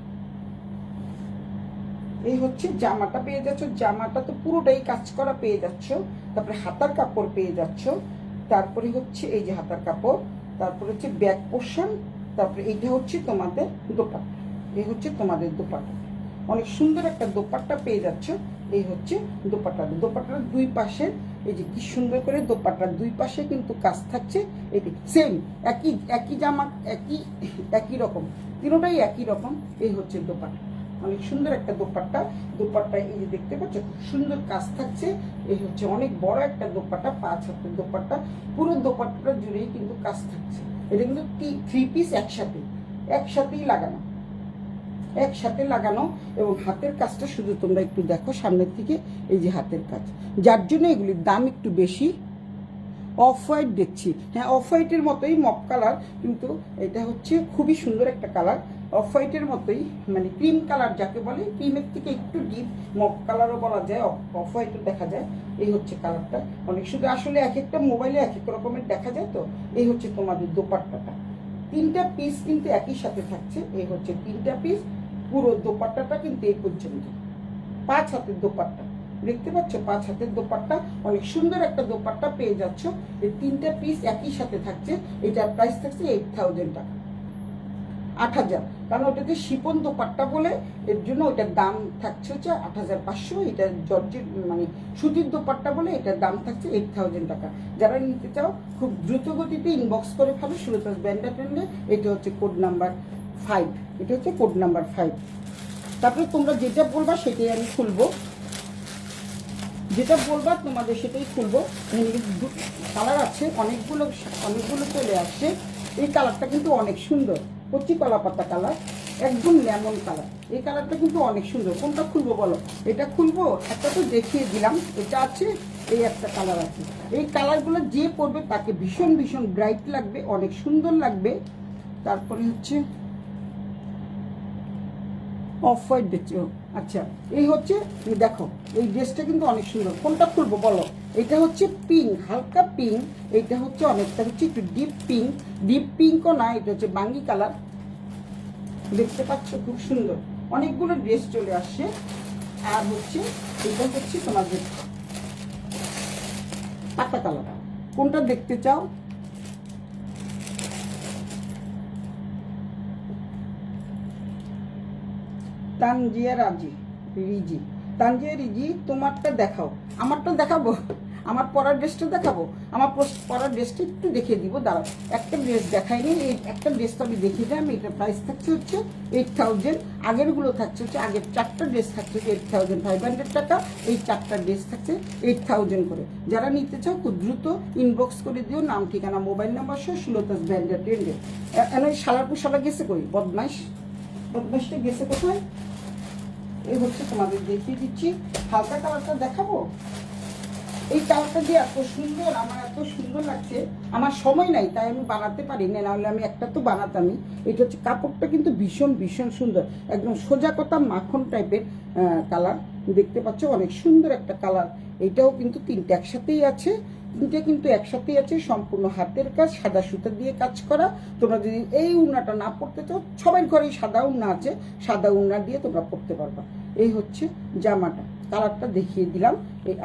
এই হচ্ছে জামাটা পেয়ে যাচ্ছ, জামাটা তো পুরোটাই কাজ করা পেয়ে যাচ্ছ। তারপরে হাতার কাপড় পেয়ে যাচ্ছ, তারপরে হচ্ছে এই যে হাতার কাপড়, তারপরে হচ্ছে ব্যাক পোর্শন, তারপরে এইটা হচ্ছে তোমাদের দোপাট্টা, এই হচ্ছে তোমাদের দোপাট্টা। অনেক সুন্দর একটা দোপাট্টা পেয়ে যাচ্ছ। এই হচ্ছে দোপাট্টা, দোপাট্টার দুই পাশে এই যে কি সুন্দর করে দোপাট্টার দুই পাশে কিন্তু কাজ থাকছে। এটি সেম একই একই জামা, একই রকম, তিনোটাই একই রকম। এই হচ্ছে দোপাট্টা, অনেক সুন্দর একটা দোপাট্টা। দোপাট্টা এই যে দেখতে পাচ্ছ খুব সুন্দর কাজ থাকছে। এই হচ্ছে অনেক বড় একটা দোপাট্টা, 5 হাতের দোপাট্টা, পুরো দোপাট্টাটা জুড়েই কিন্তু কাজ থাকছে। এটা কিন্তু 3 পিস একসাথেই লাগানো, একসাথে লাগানো। এবং হাতের কাজটা শুধু তোমরা একটু দেখো সামনের থেকে, এই যে হাতের কাজ, যার জন্য এগুলির দাম একটু বেশি। অফ হোয়াইট দেখছি, হ্যাঁ অফ হোয়াইটের মতোই মপ কালার, কিন্তু এটা হচ্ছে খুবই সুন্দর একটা কালার, অফ হোয়াইটের মতোই, মানে ক্রিম কালার যাকে বলে, ক্রিমের থেকে একটু ডিপ, মপ কালারও বলা যায়, অফ হোয়াইটও দেখা যায়। এই হচ্ছে কালারটা, অনেক সুন্দর। আসলে এক একটা মোবাইলে এক এক রকমের দেখা যায়। তো এই হচ্ছে তোমাদের দোপাট্টাটা, 3টা পিস কিন্তু একই সাথে থাকছে। এই হচ্ছে 3টা পিস, পুরো দোপাট্টাটা কিন্তু এই পর্যন্ত। 5 হাতের দোপাট্টা, দেখতে পাচ্ছ 5 হাতের দোপাট্টা, অনেক সুন্দর একটা দোপাট্টা পেয়ে যাচ্ছ। এই 3টা পিস একই সাথে থাকছে। এটার প্রাইস থাকছে 8000 টাকা। 8,000, কারণ ওটাতে শিপন দোপাট্টা বলে এর জন্য ওইটার দাম থাকছে হচ্ছে 8,500। এটা জর্জের মানে সুতির দোপাট্টা বলে এটার দাম থাকছে 8,000 টাকা। যারা নিতে চাও খুব দ্রুত গতিতে ইনবক্স করে ফেলো সুলতাস ব্যান্ডা ট্রেন্ডে। এটা হচ্ছে কোড নাম্বার 5, এটা হচ্ছে কোড নাম্বার 5। তারপরে তোমরা যেটা বলবা সেটাই আমি খুলবো, যেটা বলবা তোমাদের সেটাই খুলবো। কালার আছে অনেকগুলো, অনেকগুলো চলে আসছে। এই কালারটা কিন্তু অনেক সুন্দর, কচি কলা পাতা কালার, একদম লেমন কালার। এই কালারটা কিন্তু অনেক সুন্দর। কোনটা খুলবো বলো? এটা খুলবো? একটা তো দেখিয়ে দিলাম, এটা আছে, এই একটা কালার আছে। এই কালারগুলো যে পরবে তাকে ভীষণ ভীষণ ব্রাইট লাগবে, অনেক সুন্দর লাগবে। তারপরে হচ্ছে অফ হোয়াইট দেখছি। আচ্ছা, এই হচ্ছে দেখো এই ড্রেসটা কিন্তু অনেক সুন্দর। কোনটা খুলবো বলো? এটা হচ্ছে পিঙ্ক, হালকা পিঙ্ক। এইটা হচ্ছে অনেকটা হচ্ছে একটু ডিপ পিঙ্ক, ডিপ পিঙ্কও না, এটা হচ্ছে বাঙ্গি কালার। দেখতে পাচ্ছ খুব সুন্দর। অনেকগুলো ড্রেস চলে আসছে। আর হচ্ছে এটা হচ্ছে তোমাদের পাতা কালার। কোনটা দেখতে চাও? তানজিয়া রিজি, তানজিয়া রিজি, তোমারটা দেখাও। আমারটা দেখাবো? আমার পরার ড্রেসটা দেখাবো? আমার পরার ড্রেসটা একটু দেখিয়ে দিব, দাঁড়াও। একটা ড্রেস দেখাইনি, এই একটা ড্রেসটা আমি দেখিয়ে দিলাম। এটা প্রাইস থাকছে হচ্ছে 8,000। আগেরগুলো থাকছে হচ্ছে, আগের 4টা ড্রেস থাকছে 8,500 টাকা। এই 4টা ড্রেস থাকছে 8,000 করে। যারা নিতে চাও খুব দ্রুত ইনবক্স করে দিও, নাম ঠিকানা মোবাইল নাম্বার সহ সুলতাস ব্যান্ডা ট্রেন্ডে। ওই শালারপুর শালা গেছে কই? বদমাইশটা গেছে কোথায়? এই হচ্ছে তোমাদের দেখিয়ে দিচ্ছি। হালকা কালারটা দেখাবো। এই কালারটা যে এত সুন্দর, আমার এত সুন্দর লাগছে। আমার সময় নাই তাই আমি বানাতে পারি না, নাহলে আমি একটা তো বানাতামই। এটা হচ্ছে কাপড়টা কিন্তু ভীষণ ভীষণ সুন্দর, একদম সোজা কথা মাখন টাইপের কালার। দেখতে পাচ্ছ অনেক সুন্দর একটা কালার। এইটাও কিন্তু 3টে একসাথেই আছে, 3টে কিন্তু একসাথেই আছে। সম্পূর্ণ হাতের কাজ, সাদা সুতা দিয়ে কাজ করা। তোমরা যদি এই উন্নাটা না পড়তে চাও, সবার ঘরেই সাদা উন্না আছে, সাদা উন্না দিয়ে তোমরা পড়তে পারবা। এই হচ্ছে জামাটা, কালারটা দেখিয়ে দিলাম।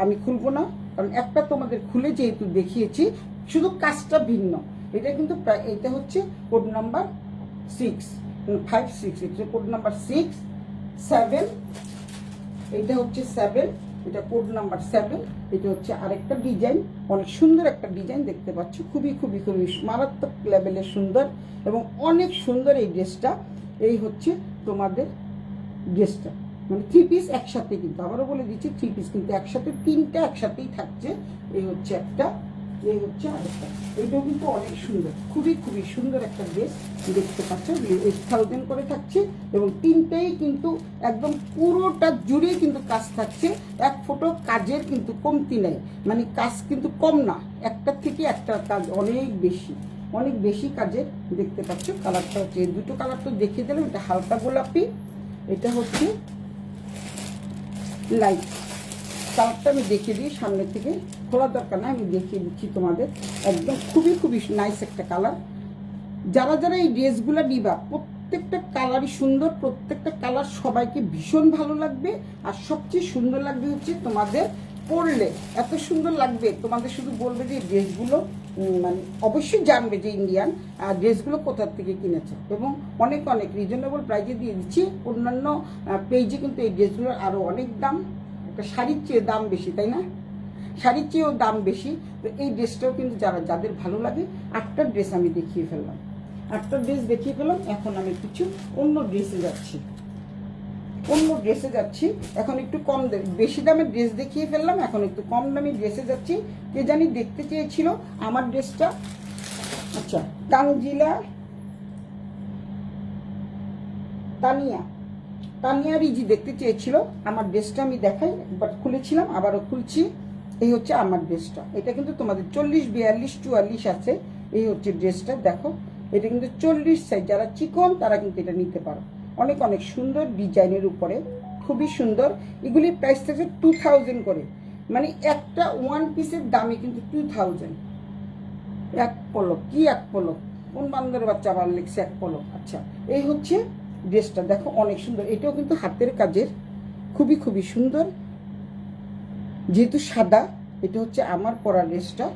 আমি খুলবো না, কারণ একটা তোমাদের খুলে যেহেতু দেখিয়েছি, শুধু কাজটা ভিন্ন। এটা কিন্তু এটা হচ্ছে কোড নাম্বার 6, 5, 6, এটা কোড নাম্বার 6, 7। এটা হচ্ছে 7, এটা কোড নাম্বার 7। এটা হচ্ছে আরেকটা ডিজাইন, অনেক সুন্দর একটা ডিজাইন দেখতে পাচ্ছ। খুবই খুবই খুবই মারাত্মক লেভেলের সুন্দর এবং অনেক সুন্দর এই ড্রেসটা। এই হচ্ছে তোমাদের ড্রেসটা, মানে 3 পিস একসাথে। কিন্তু আবারও বলে দিচ্ছি 3 পিস কিন্তু একসাথে, 3টা একসাথেই থাকছে। এই হচ্ছে একটা, এই হচ্ছে আরেকটা। এইটাও কিন্তু অনেক সুন্দর, খুবই খুবই সুন্দর একটা ড্রেস দেখতে পাচ্ছ। 8,000 করে থাকছে এবং 3টেই কিন্তু একদম পুরোটা জুড়েই কিন্তু কাজ থাকছে। এক ফোটো কাজের কিন্তু কমতি নেই, মানে কাজ কিন্তু কম না, একটার থেকে একটা কাজ অনেক বেশি, অনেক বেশি কাজের। দেখতে পাচ্ছ কালারটা হচ্ছে, দুটো কালার তো দেখিয়ে দিলাম। এটা হালকা গোলাপি, এটা হচ্ছে লাইট। কালারটা আমি দেখিয়ে দিই সামনে থেকে, খোলা দরকার না, আমি দেখিয়ে দিচ্ছি তোমাদের। একদম খুবই খুবই নাইস একটা কালার। যারা যারা এই ড্রেসগুলো নিবা, প্রত্যেকটা কালারই সুন্দর, প্রত্যেকটা কালার সবাইকে ভীষণ ভালো লাগবে। আর সবচেয়ে সুন্দর লাগবে হচ্ছে তোমাদের পরলে, এত সুন্দর লাগবে তোমাদের। শুধু বলবে যে ড্রেসগুলো মানে অবশ্যই জানবে যে ইন্ডিয়ান ড্রেসগুলো কোথার থেকে কিনেছে, এবং অনেক অনেক রিজনেবল প্রাইসে দিয়ে দিচ্ছি। অন্যান্য পেজে কিন্তু এই ড্রেসগুলোর আরও অনেক দাম, একটা শাড়ির চেয়ে দাম বেশি, তাই না? শাড়ির চেয়েও দাম বেশি। তো এই ড্রেসটাও কিন্তু যাদের ভালো লাগে, 8টা ড্রেস আমি দেখিয়ে ফেললাম, 8টা ড্রেস দেখিয়ে ফেললাম। এখন আমি কিছু অন্য ড্রেসে যাচ্ছি, এখন একটু কম বেশি দামের ড্রেস দেখিয়ে ফেললাম, এখন একটু কম দামি ড্রেসে যাচ্ছি। কে জানি দেখতে চেয়েছিল আমার ড্রেসটা। আচ্ছা, তানিয়া রিজি দেখতে চেয়েছিল আমার ড্রেসটা। আমি দেখাই, একবার খুলেছিলাম, আবারও খুলছি। এই হচ্ছে আমার ড্রেসটা। এটা কিন্তু তোমাদের 40, 42, 44 আছে। এই হচ্ছে ড্রেসটা, দেখো। এটা কিন্তু 40 সাইজ, যারা চিকন তারা কিন্তু এটা নিতে পারো। অনেক অনেক সুন্দর ডিজাইনের উপরে, খুবই সুন্দর। এগুলির প্রাইস থাকছে 2,000 করে, মানে একটা 1 পিসের দামই কিন্তু 2,000। এক পলক, কি এক পলক, কোন বান্দরের বাচ্চা আবার লিখছে এক পলক। আচ্ছা, এই হচ্ছে ড্রেসটা, দেখো অনেক সুন্দর। এটাও কিন্তু হাতের কাজের, খুবই খুবই সুন্দর। যেহেতু সাদা, এটা হচ্ছে আমার পরা ড্রেসটা।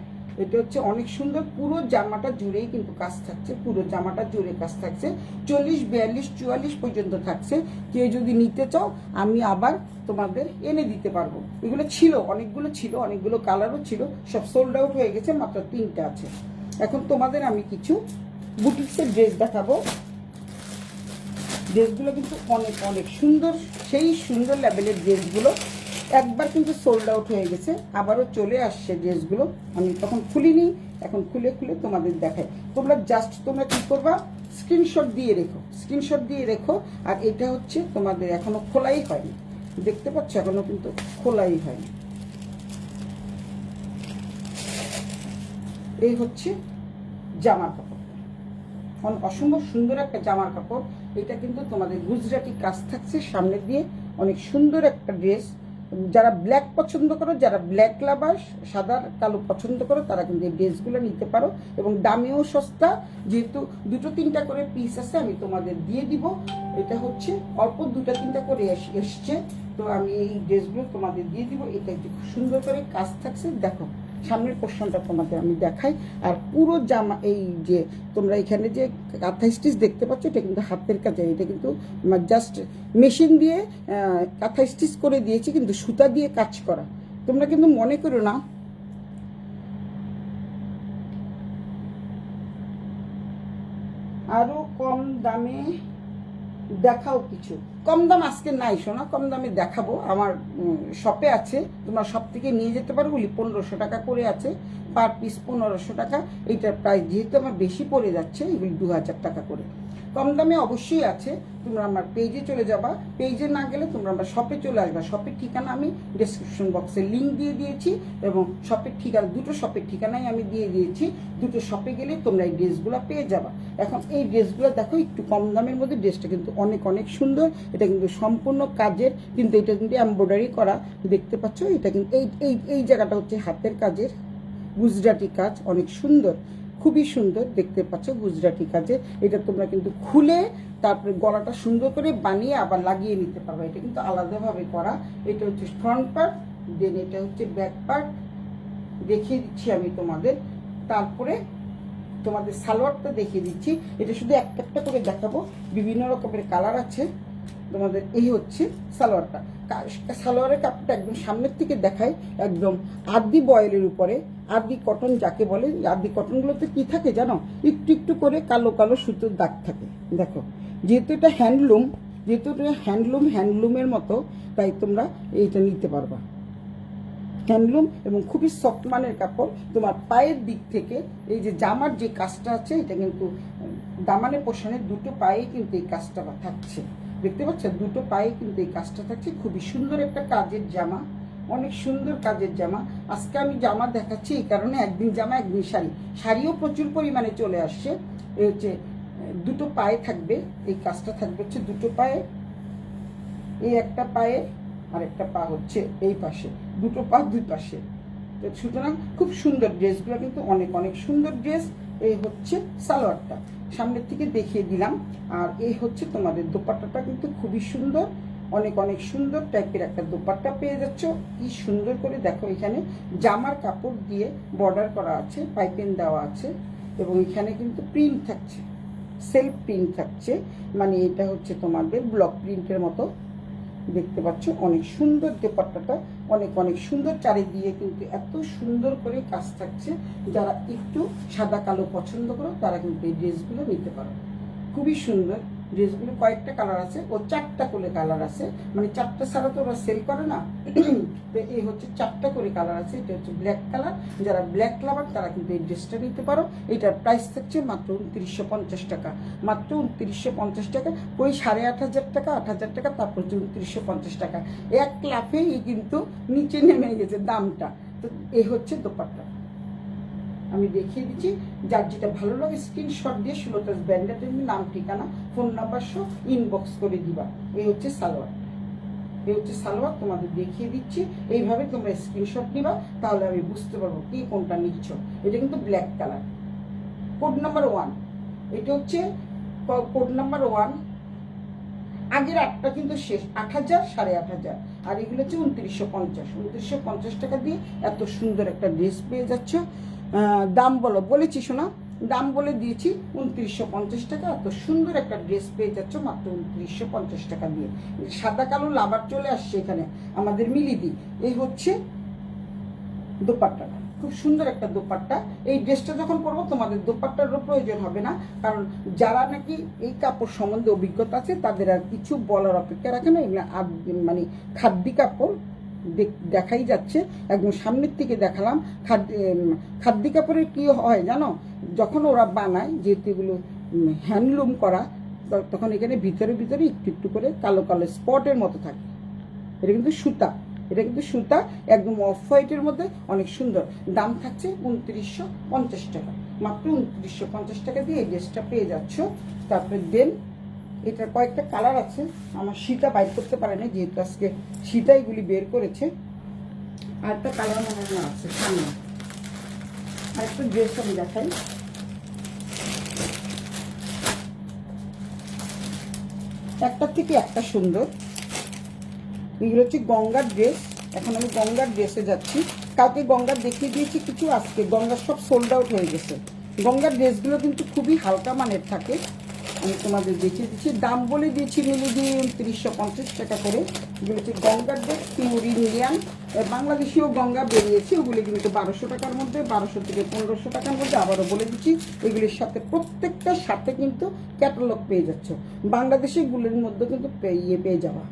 এটা হচ্ছে অনেক সুন্দর, পুরো জামাটা জুড়েই কিন্তু কাজ থাকছে, পুরো জামাটা জুড়ে কাজ থাকছে, 40, 42, 44 পর্যন্ত থাকছে। কেউ যদি নিতে চাও আমি আবার তোমাদের এনে দিতে পারবো। এগুলো ছিল, অনেকগুলো ছিল, অনেকগুলো কালারও ছিল, সব সোল্ড আউট হয়ে গেছে, মাত্র 3টা আছে। এখন তোমাদের আমি কিছু বুটিক্সের ড্রেস দেখাবো। ড্রেসগুলো কিন্তু অনেক অনেক সুন্দর, সেই সুন্দর লেভেলের ড্রেসগুলো একবার কিন্তু সোল্ড আউট হয়ে গেছে, আবারও চলে আসছে ড্রেসগুলো। আমি তখন খুলিনি, এখন খুলে খুলে তোমাদের দেখাই। তোমরা জাস্ট তোমরা কী করবা, স্ক্রিনশট দিয়ে রেখো, স্ক্রিনশট দিয়ে রেখো। আর এটা হচ্ছে তোমাদের এখনও খোলাই হয়নি, দেখতে পাচ্ছ, এখনও কিন্তু খোলাই হয়নি। এই হচ্ছে জামার কাপড়, অসম্ভব সুন্দর একটা জামার কাপড়। এটা কিন্তু তোমাদের গুজরাটি কাজ থাকছে সামনে দিয়ে, অনেক সুন্দর একটা ড্রেস। যারা ব্ল্যাক পছন্দ করো, যারা ব্ল্যাক লাভার, সাদা কালো পছন্দ করো, তারা কিন্তু এই ড্রেসগুলো নিতে পারো। এবং দামেও সস্তা, যেহেতু 2-3টা করে পিস আছে আমি তোমাদের দিয়ে দিব। এটা হচ্ছে অল্প 2-3টা করে এসছে, তো আমি এই ড্রেসগুলো তোমাদের দিয়ে দিব। এটা একটু খুব সুন্দর করে কাজ থাকছে, দেখো সামনের পোর্শনটা তোমাদের আমি দেখাই। আর পুরো জামা, এই যে তোমরা এখানে যে কাঁথা স্টিচ দেখতে পাচ্ছ, এটা কিন্তু হাতের কাজে, এটা কিন্তু জাস্ট মেশিন দিয়ে কাঁথা স্টিচ করে দিয়েছি, কিন্তু সুতা দিয়ে কাজ করা। তোমরা কিন্তু মনে করো না আরো কম দামে দেখাও কিছু। কম দাম আজকে নাই শোনা, কম দামে দেখাবো, আমার শপে আছে, তোমরা সব থেকে নিয়ে যেতে পারো। বলি 1500 টাকা করে আছে, পার পিস 1500 টাকা। এইটার প্রাইস যেহেতু আমার বেশি পড়ে যাচ্ছে, এগুলি 2000 টাকা করে। কম দামে অবশ্যই আছে, তোমরা আমার পেজে চলে যাবা, পেজে না গেলে তোমরা আমার শপে চলে আসবা। শপের ঠিকানা আমি ডেসক্রিপশন বক্সে লিঙ্ক দিয়ে দিয়েছি, এবং শপের ঠিকানা, দুটো শপের ঠিকানাই আমি দিয়ে দিয়েছি। দুটো শপে গেলে তোমরা এই ড্রেসগুলো পেয়ে যাবা। এখন এই ড্রেসগুলো দেখো, একটু কম দামের মধ্যে ড্রেসটা কিন্তু অনেক অনেক সুন্দর। এটা কিন্তু সম্পূর্ণ কাজের, কিন্তু এটা কিন্তু এমব্রয়ডারি করা, দেখতে পাচ্ছ। এটা কিন্তু এই এই এই জায়গাটা হচ্ছে হাতের কাজের, গুজরাটি কাজ, অনেক সুন্দর, খুবই সুন্দর, দেখতে পাচ্ছ গুজরাটি কাজে। এটা তোমরা কিন্তু খুলে তারপরে গলাটা সুন্দর করে বানিয়ে আবার লাগিয়ে নিতে পারবে। এটা কিন্তু আলাদাভাবে করা। এটা হচ্ছে ফ্রন্ট পার্ট, দেন এটা হচ্ছে ব্যাক পার্ট, দেখিয়ে দিচ্ছি আমি তোমাদের। তারপরে তোমাদের সালোয়ারটা দেখিয়ে দিচ্ছি। এটা শুধু একটা একটা করে দেখাবো, বিভিন্ন রকমের কালার আছে তোমাদের। এই হচ্ছে সালোয়ারটা, সালোয়ারের কাপড়টা একদম সামনের থেকে দেখায়, একদম আদি বয়েলের উপরে, আদি কটন যাকে বলে। আদি কটনগুলোতে কি থাকে জানো, একটু একটু করে কালো কালো সুতোর দাগ থাকে। দেখো, যেহেতু এটা হ্যান্ডলুম, যেহেতু এটা হ্যান্ডলুমের মতো, তাই তোমরা এইটা নিতে পারবা। হ্যান্ডলুম এবং খুবই সফট মানের কাপড়। তোমার পায়ের দিক থেকে এই যে জামার যে কাজটা আছে, এটা কিন্তু দামানে পোষণের দুটো পায়ে কিন্তু এই কাজটা থাকছে, দেখতে পাচ্ছ, দুটো পায়ে কিন্তু এই কাজটা থাকছে। খুবই সুন্দর একটা কাজের জামা, অনেক সুন্দর কাজের জামা। আজকে আমি জামা দেখাচ্ছি এই কারণে, একদিন জামা একদিন শাড়ি, শাড়িও প্রচুর পরিমাণে চলে আসছে। এই হচ্ছে দুটো পায়ে থাকবে, এই কাজটা থাকবে হচ্ছে দুটো পায়ে, এই একটা পায়ে, আর একটা পা হচ্ছে এই পাশে, দুটো পা দুই পাশে। তো সুতরাং খুব সুন্দর ড্রেসগুলো, কিন্তু অনেক অনেক সুন্দর ড্রেস। এই হচ্ছে সালোয়ারটা, সামনের থেকে দেখিয়ে দিলাম। আর এই হচ্ছে তোমাদের দোপাট্টাটা, কিন্তু খুবই সুন্দর, অনেক অনেক সুন্দর টাইপের একটা দোপাট্টা পেয়ে যাচ্ছ। কি সুন্দর করে দেখো, এখানে জামার কাপড় দিয়ে বর্ডার করা আছে, পাইপিং দেওয়া আছে, এবং এখানে কিন্তু প্রিন্ট থাকছে, সেলফ প্রিন্ট থাকছে, মানে এটা হচ্ছে তোমাদের ব্লক প্রিন্টের মতো, দেখতে পাচ্ছ। অনেক সুন্দর দোপাট্টাটা, অনেক অনেক সুন্দর, চারিদিকে কিন্তু এত সুন্দর করে কাজ থাকছে। যারা একটু সাদা কালো পছন্দ করো, তারা কিন্তু এই ড্রেসগুলো নিতে পারো। খুবই সুন্দর ড্রেসগুলো, কয়েকটা কালার আছে, ও 4টা করে কালার আছে, মানে 4টা ছাড়া তো ওরা সেল করে না। তো এই হচ্ছে 4টা করে কালার আছে। এটা হচ্ছে ব্ল্যাক কালার, যারা ব্ল্যাক লাভার তারা কিন্তু এই ড্রেসটা নিতে পারো। এটার প্রাইস থাকছে মাত্র 2950 টাকা, মাত্র 2950 টাকা। ওই 8500 টাকা, 8000 টাকা, তারপর হচ্ছে 2950 টাকা। এক লাফেই কিন্তু নিচে নেমে গেছে দামটা। তো এই হচ্ছে দোপাট্টা, আমি দেখিয়ে দিচ্ছি। যার যেটা ভালো লাগে স্ক্রিনশট দিয়ে সুলতাস ব্র্যান্ডের নাম, ঠিকানা, ফোন নাম্বার সহ ইনবক্স করে দিবা। এই হচ্ছে সালোয়ার, এই হচ্ছে সালোয়ার, তোমাদের দেখিয়ে দিচ্ছি। এইভাবে তোমরা স্ক্রিনশট নিবা, তাহলে আমি বুঝতে পারবো কি কোনটা নিচ্ছ। এটা কিন্তু ব্ল্যাক কালার, কোড নাম্বার 1। এটা হচ্ছে কোড নাম্বার 1। আগের 8টা কিন্তু শেষ, 8000, 8500, আর এগুলো হচ্ছে 2950 টাকা দিয়ে এত সুন্দর একটা ড্রেস পেয়ে যাচ্ছ। দাম বলেছি শোনা, দাম বলে দিয়েছি 2950 টাকা। এত সুন্দর একটা ড্রেস পেয়ে যাচ্ছ মাত্র 2950 টাকা দিয়ে। সাদা কালো লাভার চলে আসছে এখানে আমাদের মিলিদি। এই হচ্ছে দোপাট্টাটা, খুব সুন্দর একটা দোপাট্টা। এই ড্রেসটা যখন পরবো তোমাদের দোপাট্টারও প্রয়োজন হবে না, কারণ যারা নাকি এই কাপড় সম্বন্ধে অভিজ্ঞতা আছে তাদের আর কিছু বলার অপেক্ষা রাখে না। এগুলো মানে খাদ্যি কাপড় দেখাই যাচ্ছে, একদম সামনের থেকে দেখালাম। খাদ্যি কাপড়ের কি হয় জানো, যখন ওরা বানায়, যেহেতু এগুলো হ্যান্ডলুম করা, তখন এখানে ভিতরে ভিতরে একটু একটু করে কালো কালো স্পটের মতো থাকে। এটা কিন্তু সুতা, এটা কিন্তু সুতা, একদম অফ হোয়াইটের মধ্যে, অনেক সুন্দর। দাম থাকছে 2950 টাকা, মাত্র 2950 টাকা দিয়ে এই ড্রেসটা পেয়ে যাচ্ছ। তারপরে দেন এটার কয়েকটা কালার আছে, আমার সীতা বাইর করতে পারে না, যেহেতু আজকে সীতা এগুলি বের করেছে। আর একটা কালার মনে হয় আছে সামনে, আর একটা ড্রেস আমি দেখাই। একটা থেকে একটা সুন্দর। এগুলো হচ্ছে গঙ্গার ড্রেস। এখন আমি গঙ্গার ড্রেসে যাচ্ছি। কালকে গঙ্গার দেখিয়ে দিয়েছি কিছু, আজকে গঙ্গার সব সোল্ড আউট হয়ে গেছে। গঙ্গার ড্রেসগুলো কিন্তু খুবই হালকা মানের থাকে, আমি তোমাদের দেখিয়ে দিচ্ছি। দাম বলে দিয়েছি মিলে দিয়ে 2950 টাকা করে। এগুলো হচ্ছে গঙ্গার ড্রেস, পিওর ইন্ডিয়ান। বাংলাদেশিও গঙ্গা বেরিয়েছে, ওগুলো কিন্তু 1200 টাকার মধ্যে, 1200 থেকে 1500 টাকার মধ্যে। আবারও বলে দিচ্ছি, এগুলির সাথে প্রত্যেকটার সাথে কিন্তু ক্যাটালগ পেয়ে যাচ্ছ। বাংলাদেশি গুলির মধ্যে কিন্তু পেয়ে যাওয়া।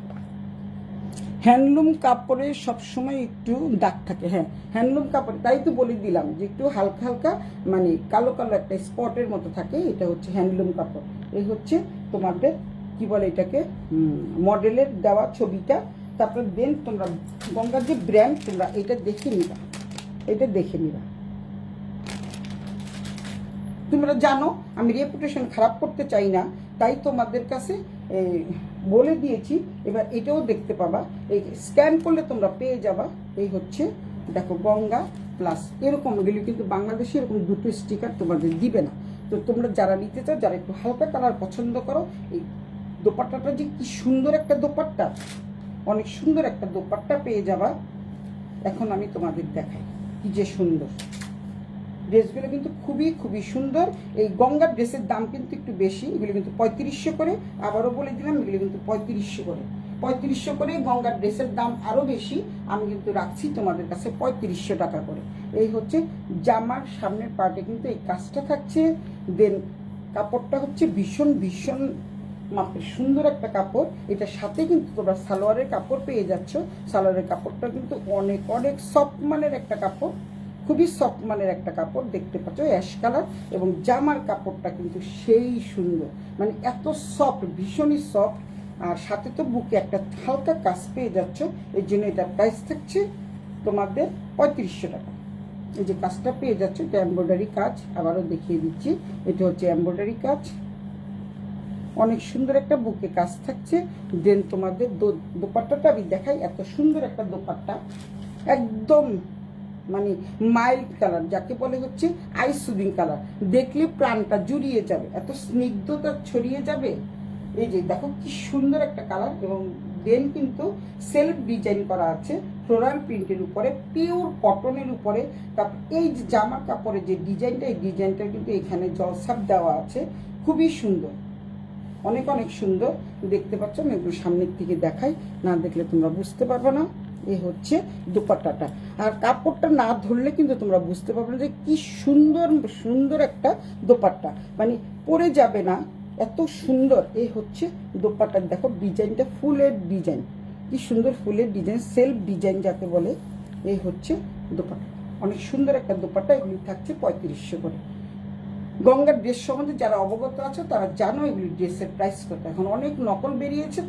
হ্যান্ডলুম কাপড়ে সবসময় একটু দাগ থাকে, হ্যাঁ হ্যান্ডলুম কাপড়, তাই তো বলে দিলাম যে একটু হালকা হালকা মানে কালো কালো একটা স্পটের মতো থাকে। এটা হচ্ছে হ্যান্ডলুম কাপড়। এই হচ্ছে তোমাদের কি বলে এটাকে, মডেলের দেওয়া ছবিটা। তারপরে দেন তোমরা গঙ্গার যে ব্র্যান্ড, তোমরা এটা দেখে নিবা, এটা দেখে নিবা। তোমরা জানো আমি রেপুটেশন খারাপ করতে চাই না, তাই তোমাদের কাছে বলে দিয়েছি। এবার এটাও দেখতে পাবা, এই স্ক্যান করলে তোমরা পেয়ে যাবা। এই হচ্ছে দেখো গঙ্গা প্লাস এরকম, এগুলি কিন্তু বাংলাদেশে এরকম দুটো স্টিকার তোমাদের দিবে না। তো তোমরা যারা নিতে চাও, যারা একটু হালকা কালার পছন্দ করো, এই দোপাট্টাটা যে কি সুন্দর একটা দোপাট্টা, অনেক সুন্দর একটা দোপাট্টা পেয়ে যাবা। এখন আমি তোমাদের দেখাই কি যে সুন্দর ড্রেসগুলো, কিন্তু খুবই খুবই সুন্দর। এই গঙ্গার ড্রেসের দাম কিন্তু একটু বেশি, এগুলো কিন্তু 3500 করে। আবারও বলে দিলাম, এগুলো কিন্তু 3500 করে। 3500 করে গঙ্গার ড্রেসের দাম আরও বেশি, আমি কিন্তু রাখছি তোমাদের কাছে 3500 টাকা করে। এই হচ্ছে জামার সামনের পার্টে কিন্তু এই কাজটা থাকছে। দেন কাপড়টা হচ্ছে ভীষণ ভীষণ মাপের সুন্দর একটা কাপড়। এটার সাথে কিন্তু তোমরা সালোয়ারের কাপড় পেয়ে যাচ্ছ। সালোয়ারের কাপড়টা কিন্তু অনেক অনেক সফট মানের একটা কাপড়, খুবই সফট মানের একটা কাপড়, দেখতে পাচ্ছ অ্যাশ কালার। এবং জামার কাপড়টা কিন্তু সেই সুন্দর, মানে এত সফট, ভীষণই সফট। আর সাথে তো বুকে একটা হালকা কাজ পেয়ে যাচ্ছ। এই জন্য এটার প্রাইস থাকছে তোমাদের 3500 টাকা। এই যে কাজটা পেয়ে যাচ্ছে, এটা এমব্রয়ডারি কাজ, আবারও দেখিয়ে দিচ্ছি। এটা হচ্ছে এমব্রয়ডারি কাজ, অনেক সুন্দর একটা বুকে কাজ থাকছে। দেন তোমাদের দোপাট্টাটা আমি দেখাই, এত সুন্দর একটা দোপাট্টা, একদম মানে মাইল্ড কালার, যাকে বলে হচ্ছে আইস সুদিং কালার। দেখলে প্রাণটা জুড়িয়ে যাবে, এত স্নিগ্ধতা ছড়িয়ে যাবে। এই যে দেখো কি সুন্দর একটা কালার। এবং দেন কিন্তু সেলফ ডিজাইন করা আছে ফ্লোরাল প্রিন্টের উপরে, পিওর কটনের উপরে। তারপর এই যে জামার কাপড়ের যে ডিজাইনটা, এই ডিজাইনটা কিন্তু এখানে জলসাপ দেওয়া আছে, খুবই সুন্দর, অনেক অনেক সুন্দর দেখতে পাচ্ছ। আমি একটু সামনের থেকে দেখাই, না দেখলে তোমরা বুঝতে পারবে না। এই হচ্ছে দোপাট্টাটা। আর কাপড়টা না ধরলে কিন্তু তোমরা বুঝতে পারবে না যে কি সুন্দর সুন্দর একটা দোপাট্টা, মানে পরে যাবে না, এত সুন্দর। এই হচ্ছে দোপাট্টা, দেখো ডিজাইনটা, ফুলের ডিজাইন, কি সুন্দর ফুলের ডিজাইন, সেলফ ডিজাইন যাকে বলে। এই হচ্ছে দোপাট্টা, অনেক সুন্দর একটা দোপাট্টা। এগুলি থাকছে 3500 করে। গঙ্গার ড্রেস সম্বন্ধে যারা অবগত আছে তারা জানো এগুলি ড্রেসের প্রাইস কত। এখন অনেক নকল বেরিয়েছে,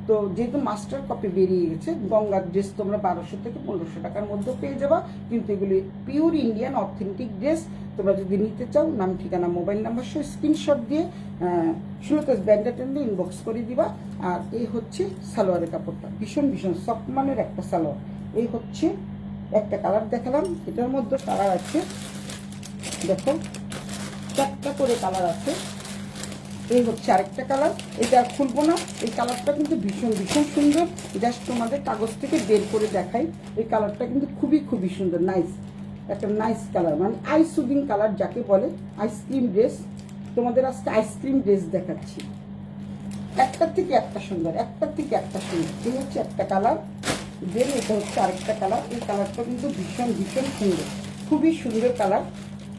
তো যেহেতু মাস্টার কপি বেরিয়ে গেছে, গঙ্গার ড্রেস তোমরা 1200 থেকে 1500 টাকার মধ্যে পেয়ে যাবা। কিন্তু এগুলি পিওর ইন্ডিয়ান অথেন্টিক ড্রেস। তোমরা যদি নিতে চাও, নাম ঠিকানা মোবাইল নাম্বার সহ স্ক্রিনশট দিয়ে সুলতাস ব্যান্ডটা টেনে ইনবক্স করে দিবা। আর এই হচ্ছে সালোয়ারের কাপড়টা, ভীষণ ভীষণ সফট মানের একটা সালোয়ার। এই হচ্ছে একটা কালার দেখালাম, এটার মধ্যে কালার আছে দেখো, 4টা করে কালার আছে। এই হচ্ছে আরেকটা কালার, এটা খুলবো না। এই কালারটা কিন্তু ভীষণ ভীষণ সুন্দর, জাস্ট তোমাদের কাগজ থেকে বের করে দেখাই। এই কালারটা কিন্তু খুবই খুবই সুন্দর, নাইস। একটা নাইস কালার, মানে আই সুদিং কালার যাকে বলে, আইসক্রিম ড্রেস। তোমাদের আজকে আইসক্রিম ড্রেস দেখাচ্ছি, একটার থেকে একটা সুন্দর, একটার থেকে একটা সুন্দর। এই হচ্ছে একটা কালার, দেন এটা হচ্ছে আরেকটা কালার। এই কালারটা কিন্তু ভীষণ ভীষণ সুন্দর, খুবই সুন্দর কালার।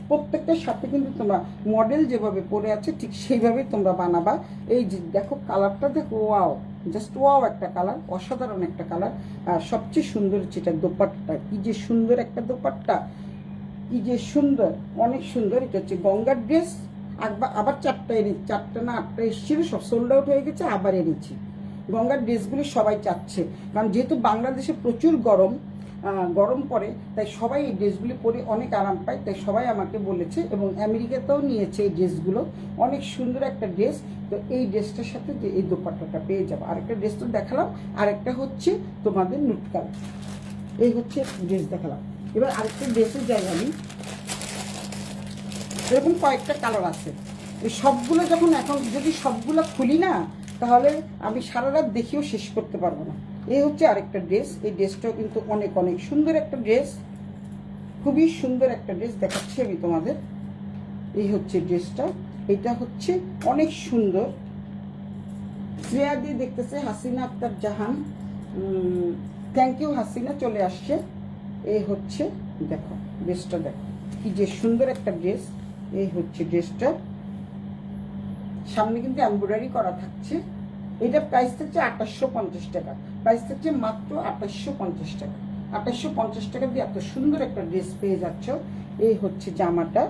প্রত্যেকটার সাথে কিন্তু তোমরা মডেল যেভাবে পরে আছে ঠিক সেইভাবেই তোমরা বানাবা। এই যে দেখো কালারটা, দেখো ওয়াও, জাস্ট ওয়াও একটা কালার, অসাধারণ একটা কালার। আর সবচেয়ে সুন্দর হচ্ছে এটা দোপাট্টা, কি যে সুন্দর একটা দোপাট্টা, কি যে সুন্দর, অনেক সুন্দর। এটা হচ্ছে গঙ্গার ড্রেস। আবার 4টা এনেছি, 4টা না 8টা এসেছিল, সব সোল্ড আউট হয়ে গেছে, আবার এনেছি। গঙ্গার ড্রেসগুলি সবাই চাচ্ছে, কারণ যেহেতু বাংলাদেশে প্রচুর গরম পড়ে, তাই সবাই এই ড্রেসগুলি পরে অনেক আরাম পায়, তাই সবাই আমাকে বলেছে, এবং আমেরিকাতেও নিয়েছে এই ড্রেসগুলো। অনেক সুন্দর একটা ড্রেস। তো এই ড্রেসটার সাথে যে এই দোপাট্টাটা পেয়ে যাবো। আরেকটা ড্রেস তো দেখালাম, আরেকটা হচ্ছে তোমাদের নুট কালার। এই হচ্ছে ড্রেস দেখালাম। এবার আরেকটা ড্রেসের যাই আমি, এরকম কয়েকটা কালার আছে। এই সবগুলো যখন এখন যদি সবগুলো খুলি না, তাহলে আমি সারা রাত দেখিও শেষ করতে পারবো না। এই হচ্ছে আরেকটা ড্রেস। এই ড্রেসটাও কিন্তু অনেক অনেক সুন্দর একটা ড্রেস, খুবই সুন্দর একটা ড্রেস দেখাচ্ছি আমি তোমাদের। এই হচ্ছে ড্রেসটা, এটা হচ্ছে অনেক সুন্দর। শ্রেয়া দিয়ে দেখতেছে, হাসিনা আক্তার জাহান, থ্যাংক ইউ হাসিনা, চলে আসছে। এই হচ্ছে দেখো ড্রেসটা, দেখো কি যে সুন্দর একটা ড্রেস। এই হচ্ছে ড্রেসটা, সামনে কিন্তু এমব্রয়ডারি করা থাকছে। এটা প্রাইস থাকছে 2850 টাকা, প্রাইস থাকছে মাত্র 2850 টাকা। 2850 টাকা দিয়ে এত সুন্দর একটা ড্রেস পেয়ে যাচ্ছ। এই হচ্ছে জামাটা।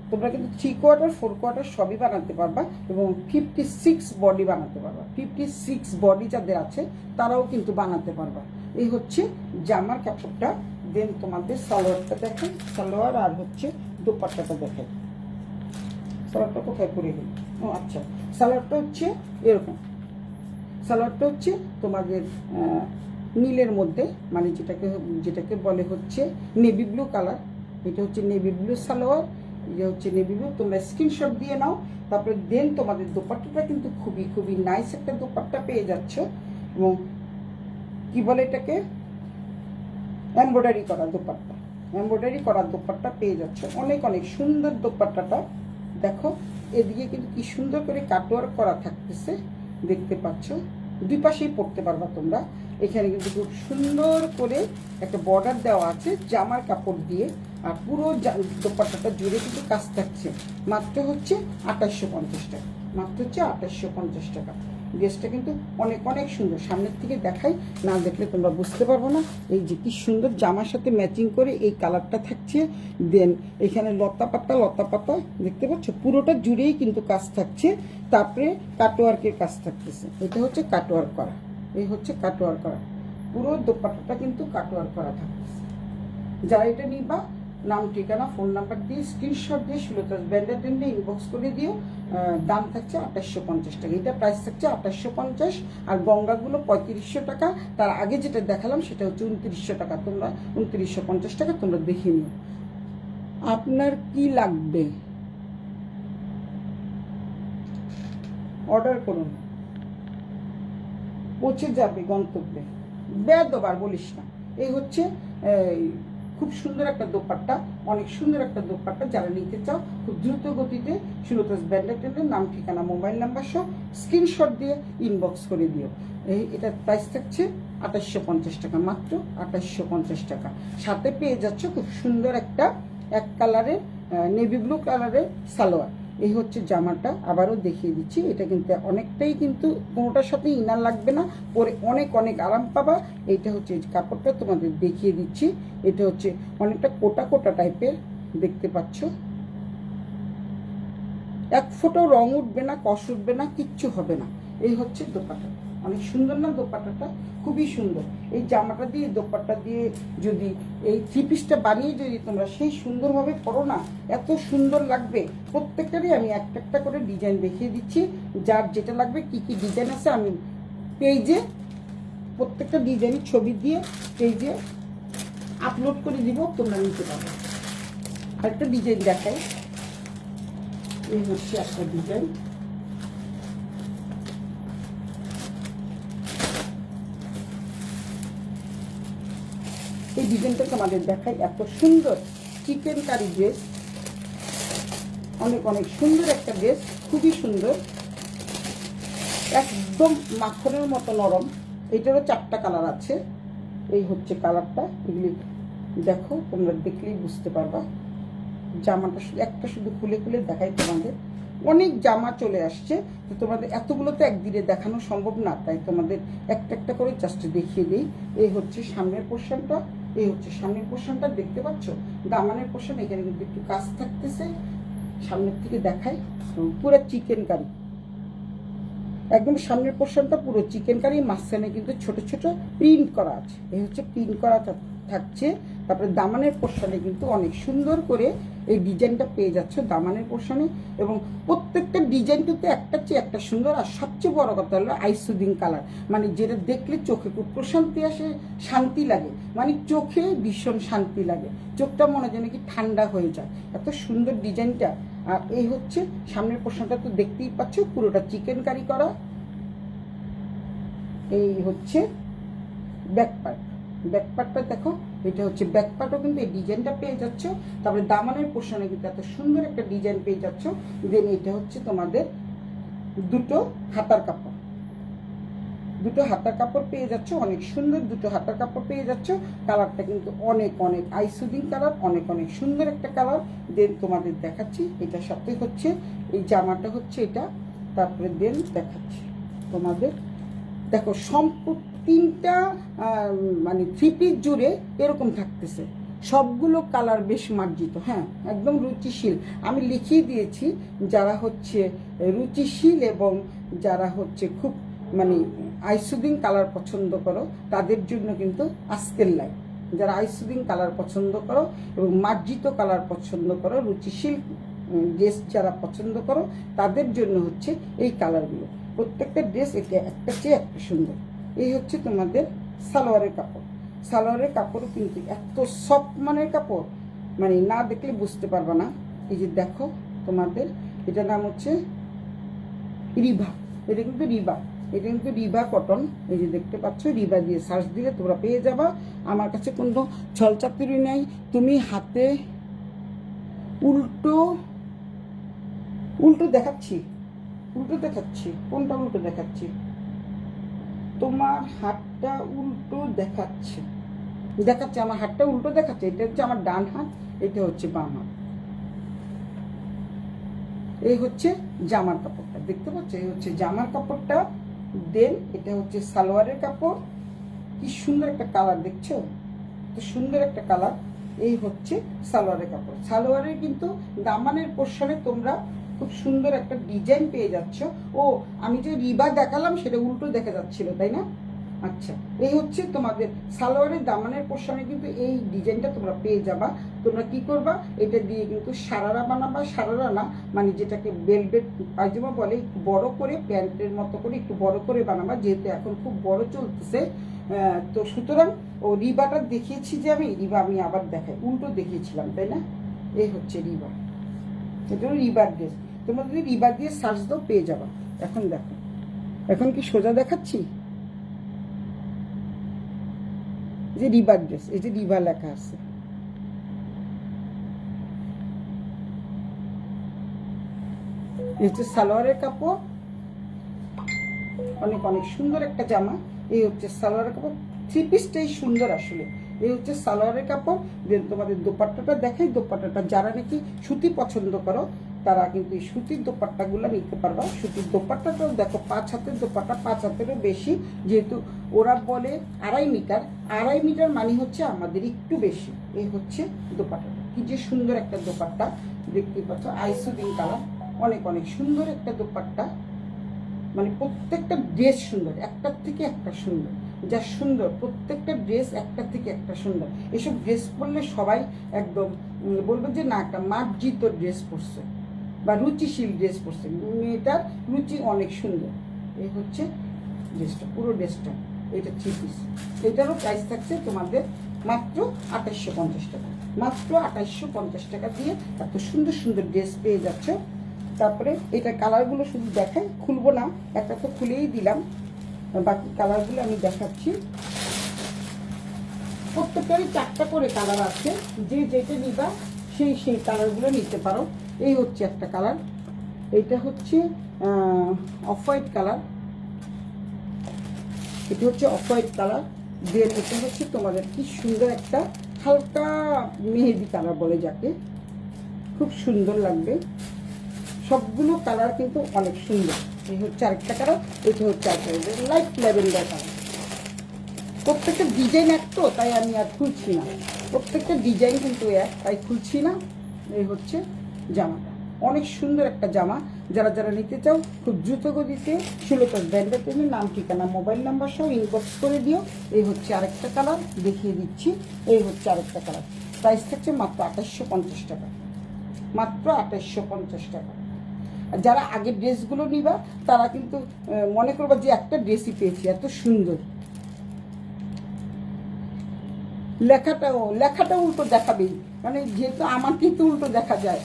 তোমরা কিন্তু 3 কোয়ার্টার 4 কোয়ার্টার সবই বানাতে পারবা, এবং 56 বডি বানাতে পারবা। 56 বডি যাদের আছে তারাও কিন্তু বানাতে পারবা। এই হচ্ছে জামার কাপড়টা। দেন তোমাদের সালোয়ারটা দেখেন, সালোয়ার আর হচ্ছে দোপাট্টাটা দেখেন। সালোয়ারটা কোথায় পরে গেল? ও আচ্ছা, সালোয়ারটা হচ্ছে এরকম। সালোয়ারটা হচ্ছে তোমাদের নীলের মধ্যে, মানে যেটাকে বলে হচ্ছে নেভি ব্লু কালার। এটা হচ্ছে নেভি ব্লু সালোয়ার, এটা হচ্ছে নেভি ব্লু। তোমরা স্ক্রিনশট দিয়ে নাও। তারপরে দেন তোমাদের দোপাট্টাটা কিন্তু খুবই খুবই নাইস একটা দোপাট্টা পেয়ে যাচ্ছ, এবং কি বলে এটাকে, এমব্রয়ডারি করা দোপাট্টা। এমব্রয়ডারি করা দোপাট্টা পেয়ে যাচ্ছ, অনেক অনেক সুন্দর দোপাট্টাটা। দেখো এদিকে কিন্তু কি সুন্দর করে কাটওয়ার্ক করা থাকতেছে, দেখতে পাচ্ছ। দুই পাশেই পরতে পারবা তোমরা। এখানে কিন্তু খুব সুন্দর করে একটা বর্ডার দেওয়া আছে জামার কাপড় দিয়ে, আর পুরো দোপাট্টাটা জুড়ে কিন্তু কাজ থাকছে। মাত্র হচ্ছে 2850 টাকা, মাত্র হচ্ছে 2850 টাকা। ড্রেসটা কিন্তু অনেক অনেক সুন্দর। সামনের থেকে দেখাই, না দেখলে তোমরা বুঝতে পারবো না। এই যে কি সুন্দর জামার সাথে ম্যাচিং করে এই কালারটা থাকছে। দেন এখানে লতা পাতা দেখতে পাচ্ছ, পুরোটা জুড়েই কিন্তু কাজ থাকছে। তারপরে কাটওয়ার্কের কাজ থাকতেছে। এটা হচ্ছে কাটওয়ার্ক করা, এই হচ্ছে কাটওয়ার্ক করা, পুরো দোপাট্টাটা কিন্তু কাটওয়ার্ক করা থাকতেছে। যারা এটা নিবা, নাম ঠিকানা ফোন নাম্বার দিয়ে স্ক্রিনশট দিয়ে সুলতাস ব্র্যান্ডের টেন্ডে ইনবক্স করে দিও। দাম থাকছে 2850 টাকা, এটা প্রাইস থাকছে 2850। আর গঙ্গাগুলো 3500 টাকা। তার আগে যেটা দেখালাম সেটা হচ্ছে 2900 টাকা। তোমরা 2950 টাকা তোমরা দেখে নিও। আপনার কি লাগবে অর্ডার করুন, পৌঁছে যাবে গন্তব্যে। বেদবার বলিস না। এই হচ্ছে খুব সুন্দর একটা দোপাট্টা, অনেক সুন্দর একটা দোপাট্টা। যারা নিতে চাও খুব দ্রুত গতিতে সুলতাস ব্র্যান্ডের টেন্ডের নাম ঠিকানা মোবাইল নাম্বার সহ স্ক্রিনশট দিয়ে ইনবক্স করে দিও। এটার প্রাইস থাকছে 2850 টাকা, মাত্র 2850 টাকা। সাথে পেয়ে যাচ্ছ খুব সুন্দর একটা এক কালারের নেভি ব্লু কালারের সালোয়ার। এই হচ্ছে জামাটা, আবারও দেখিয়ে দিচ্ছি। এটা কিন্তু অনেকটাই কিন্তু কোনোটার সাথে ইনার লাগবে না, পরে অনেক অনেক আরাম পাবা। এইটা হচ্ছে কাপড়টা তোমাদের দেখিয়ে দিচ্ছি। এটা হচ্ছে অনেকটা কোটা কোটা টাইপের, দেখতে পাচ্ছ। এক ফোঁটাও রং উঠবে না, কষ উঠবে না, কিচ্ছু হবে না। এই হচ্ছে দোপাট্টা, অনেক সুন্দর না দোপাট্টাটা? খুবই সুন্দর। এই জামাটা দিয়ে দোপাট্টা দিয়ে যদি এই 3 পিসটা বানিয়ে যদি তোমরা সেই সুন্দরভাবে পরো না, এত সুন্দর লাগবে। প্রত্যেকটারই আমি একটা একটা করে ডিজাইন দেখিয়ে দিচ্ছি। যার যেটা লাগবে, কি কি ডিজাইন আছে আমি পেজে প্রত্যেকটা ডিজাইনের ছবি দিয়ে পেজে আপলোড করে দিব, তোমরা নিতে পারবে। আরেকটা ডিজাইন দেখাই। এই হচ্ছে একটা ডিজাইন, এই ডিজাইনটা তোমাদের দেখাই, এত সুন্দর চিকেন কারি ড্রেস, অনেক অনেক সুন্দর একটা ড্রেস, খুবই সুন্দর, একদম মাখনের মতো নরম। এটারও 4টা কালার আছে। এই হচ্ছে কালারটা, এগুলি দেখো, তোমরা দেখলেই বুঝতে পারবা। জামাটা একটা শুধু খুলে খুলে দেখাই তোমাদের, অনেক জামা চলে আসছে, তো তোমাদের এতগুলো তো একদিনে দেখানো সম্ভব না, তাই তোমাদের একটা একটা করে জাস্ট দেখিয়ে দিই। এই হচ্ছে সামনের পোর্শনটা, এই হচ্ছে সামনের পোর্শনটা, দেখতে পাচ্ছ দামানের পোর্শন, এখানে কিন্তু একটু কাজ থাকতেছে, সামনের থেকে দেখাই, পুরো চিকেন কারি, একদম সামনের পোর্শনটা পুরো চিকেন কারি, মাঝখানে কিন্তু ছোট ছোট প্রিন্ট করা আছে, এই হচ্ছে প্রিন্ট করা থাকছে। তারপরে দামানের পোর্শনে কিন্তু অনেক সুন্দর করে এই ডিজাইনটা পেয়ে যাচ্ছ দামানের পোর্শনে, এবং প্রত্যেকটা ডিজাইন কিন্তু একটা চেয়ে একটা সুন্দর। আর সবচেয়ে বড় কথা হলো আইসুদিং কালার, মানে যেটা দেখলে চোখে খুব প্রশান্তি আসে, শান্তি লাগে, মানে চোখে ভীষণ শান্তি লাগে, চোখটা মনে যেন কি ঠান্ডা হয়ে যায়, এত সুন্দর ডিজাইনটা। আর এই হচ্ছে সামনের পোর্শনটা, তো দেখতেই পাচ্ছ পুরোটা চিকেন কারি করা। এই হচ্ছে ব্যাক পার্ট, ব্যাক পার্টটা দেখো, এটা হচ্ছে ব্যাক পার্টও কিন্তু এই ডিজাইনটা পেয়ে যাচ্ছ। তারপরে দামানের পোর্শনে কিন্তু এত সুন্দর একটা ডিজাইন পেয়ে যাচ্ছ। দেন এটা হচ্ছে তোমাদের দুটো হাতার কাপড়, দুটো হাতার কাপড় পেয়ে যাচ্ছ, অনেক সুন্দর দুটো হাতার কাপড় পেয়ে যাচ্ছ। কালারটা কিন্তু অনেক অনেক আইসুদিং কালার, অনেক অনেক সুন্দর একটা কালার। দেন তোমাদের দেখাচ্ছি, এটার সাথে হচ্ছে এই জামাটা হচ্ছে এটা, তারপরে দেন দেখাচ্ছি তোমাদের, দেখো তিনটা মানে 3 পিস জুড়ে এরকম থাকতেছে, সবগুলো কালার বেশ মার্জিত, হ্যাঁ একদম রুচিশীল। আমি লিখিয়ে দিয়েছি যারা হচ্ছে রুচিশীল এবং যারা হচ্ছে খুব মানে আইসুদিং কালার পছন্দ করো তাদের জন্য কিন্তু আজকের লাইভ। যারা আইসুদিং কালার পছন্দ করো এবং মার্জিত কালার পছন্দ করো, রুচিশীল ড্রেস যারা পছন্দ করো তাদের জন্য হচ্ছে এই কালারগুলো। প্রত্যেকটা ড্রেস এটা একটা চেয়ে একটা সুন্দর। এই হচ্ছে তোমাদের সালোয়ারের কাপড়, সালোয়ারের কাপড়ও কিন্তু এত সফট মানের কাপড়, মানে না দেখলে বুঝতে পারবে না। এই যে দেখো তোমাদের, এটার নাম হচ্ছে রিভা, এটা কিন্তু রিভা, এটা কিন্তু রিভা কটন। এই যে দেখতে পাচ্ছ, রিভা দিয়ে সার্চ দিলে তোমরা পেয়ে যাবা। আমার কাছে কোনো ছলচাতুরি নেই, তুমি হাতে উল্টো উল্টো দেখাচ্ছি, উল্টো দেখাচ্ছি, কোনটা উল্টো দেখাচ্ছি, তোমার হাতটা উল্টো দেখাচ্ছে, দেখাচ্ছে আমার হাতটা উল্টো দেখাচ্ছে। এটা হচ্ছে আমার ডান হাত, এটা হচ্ছে বাম হাত। এই হচ্ছে জামার কাপড়টা, দেখতে পাচ্ছ, এই হচ্ছে জামার কাপড়টা। দেন এটা হচ্ছে সালোয়ারের কাপড়, কি সুন্দর একটা কালার দেখছো, তো সুন্দর একটা কালার। এই হচ্ছে সালোয়ারের কাপড়, সালোয়ারের কিন্তু দামানের পোর্শনে তোমরা খুব সুন্দর একটা ডিজাইন পেয়ে যাচ্ছ। ও আমি যে রিবা দেখালাম সেটা উল্টো দেখা যাচ্ছিল, তাই না? আচ্ছা, এই হচ্ছে তোমাদের সালোয়ারের দামানের পোর্শনে কিন্তু এই ডিজাইনটা তোমরা পেয়ে যাবা। তোমরা কি করবা, এটা দিয়ে কিন্তু সারারা বানাবা, সারারা না মানে যেটাকে বেলভেট পায়জামা বলে, একটু বড় করে প্যান্টের মতো করে একটু বড় করে বানাবা, যেহেতু এখন খুব বড় চলতেছে। তো সুতরাং ও রিবাটা দেখিয়েছি যে আমি, রিবা আমি আবার দেখাই, উল্টো দেখিয়েছিলাম, তাই না? এই হচ্ছে রিবা, এটা হলো রিবার ড্রেস। তোমরা যদি রিবা দিয়ে সার্চ দাও পেয়ে যাবা। এখন দেখো, এখন কি সোজা দেখাচ্ছি, যে রিবার ড্রেস, এই যে রিবা লেখা আছে। এই হচ্ছে সালোয়ারের কাপড়, অনেক অনেক সুন্দর একটা জামা। এই হচ্ছে সালোয়ারের কাপড়, 3 পিসটাই সুন্দর আসলে। এই হচ্ছে সালোয়ারের কাপড়। দেন তোমাদের দোপাট্টাটা দেখাই, দোপাট্টাটা যারা নাকি সুতি পছন্দ করো তারা কিন্তু এই সুতির দোপাট্টাগুলো নিতে পারবা। সুতির দোপাট্টাটাও দেখো 5 হাতের দোপাট্টা, 5 হাতেরও বেশি, যেহেতু ওরা বলে 2.5 মিটার, 2.5 মিটার মানে হচ্ছে আমাদের একটু বেশি। এই হচ্ছে দোপাট্টাটা, কি যে সুন্দর একটা দোপাট্টা, দেখতে পাচ্ছ আইসুদিন কালার, অনেক অনেক সুন্দর একটা দোপাট্টা। মানে প্রত্যেকটা ড্রেস সুন্দর, একটার থেকে একটা সুন্দর, যা সুন্দর প্রত্যেকটা ড্রেস একটার থেকে একটা সুন্দর। এসব ড্রেস পরলে সবাই একদম বলবে যে না একটা মার্জিত ড্রেস পরছে বা রুচিশীল ড্রেস পরছে, মেয়েটার রুচি অনেক সুন্দর। এই হচ্ছে ড্রেসটা, পুরো ড্রেসটা, এটা 3 পিস। এটারও প্রাইস থাকছে তোমাদের মাত্র 2850 টাকা, মাত্র 2850 টাকা দিয়ে এত সুন্দর সুন্দর ড্রেস পেয়ে যাচ্ছ। তারপরে এটা কালারগুলো শুধু দেখাই, খুলবো না, একটা তো খুলেই দিলাম, বাকি কালারগুলো আমি দেখাচ্ছি। প্রত্যেকটারই 4টা করে কালার আছে, যে যেটা নিবা সেই কালারগুলো নিতে পারো। এই হচ্ছে একটা কালার, এইটা হচ্ছে অফ হোয়াইট কালার, এটা হচ্ছে অফ হোয়াইট কালার। দেন এটা হচ্ছে তোমাদের কি সুন্দর একটা হালকা মেহেদি কালার বলে যাকে, খুব সুন্দর লাগবে। সবগুলো কালার কিন্তু অনেক সুন্দর। এই হচ্ছে আরেকটা কালার, এটা হচ্ছে আরেকটা লাইট ল্যাভেন্ডার কালার। প্রত্যেকটা ডিজাইন এক তো, তাই আমি আর খুলছি না, প্রত্যেকটা ডিজাইন কিন্তু এক, তাই খুলছি না। এই হচ্ছে জামাটা, অনেক সুন্দর একটা জামা। যারা যারা নিতে চাও খুব দ্রুত গতিতে সুলতাস ব্র্যান্ডের টেনের নাম, ঠিকানা, মোবাইল নাম্বার সহ ইনবক্স করে দিও। এই হচ্ছে আরেকটা কালার, দেখিয়ে দিচ্ছি। এই হচ্ছে আরেকটা কালার, প্রাইস থাকছে মাত্র 2850 টাকা, মাত্র 2850 টাকা। আর যারা আগের ড্রেসগুলো নিবা তারা কিন্তু মনে করবা যে একটা ড্রেসই পেয়েছি, এত সুন্দর। লেখাটাও উল্টো দেখাবেই, মানে যেহেতু আমার কিন্তু উল্টো দেখা যায়,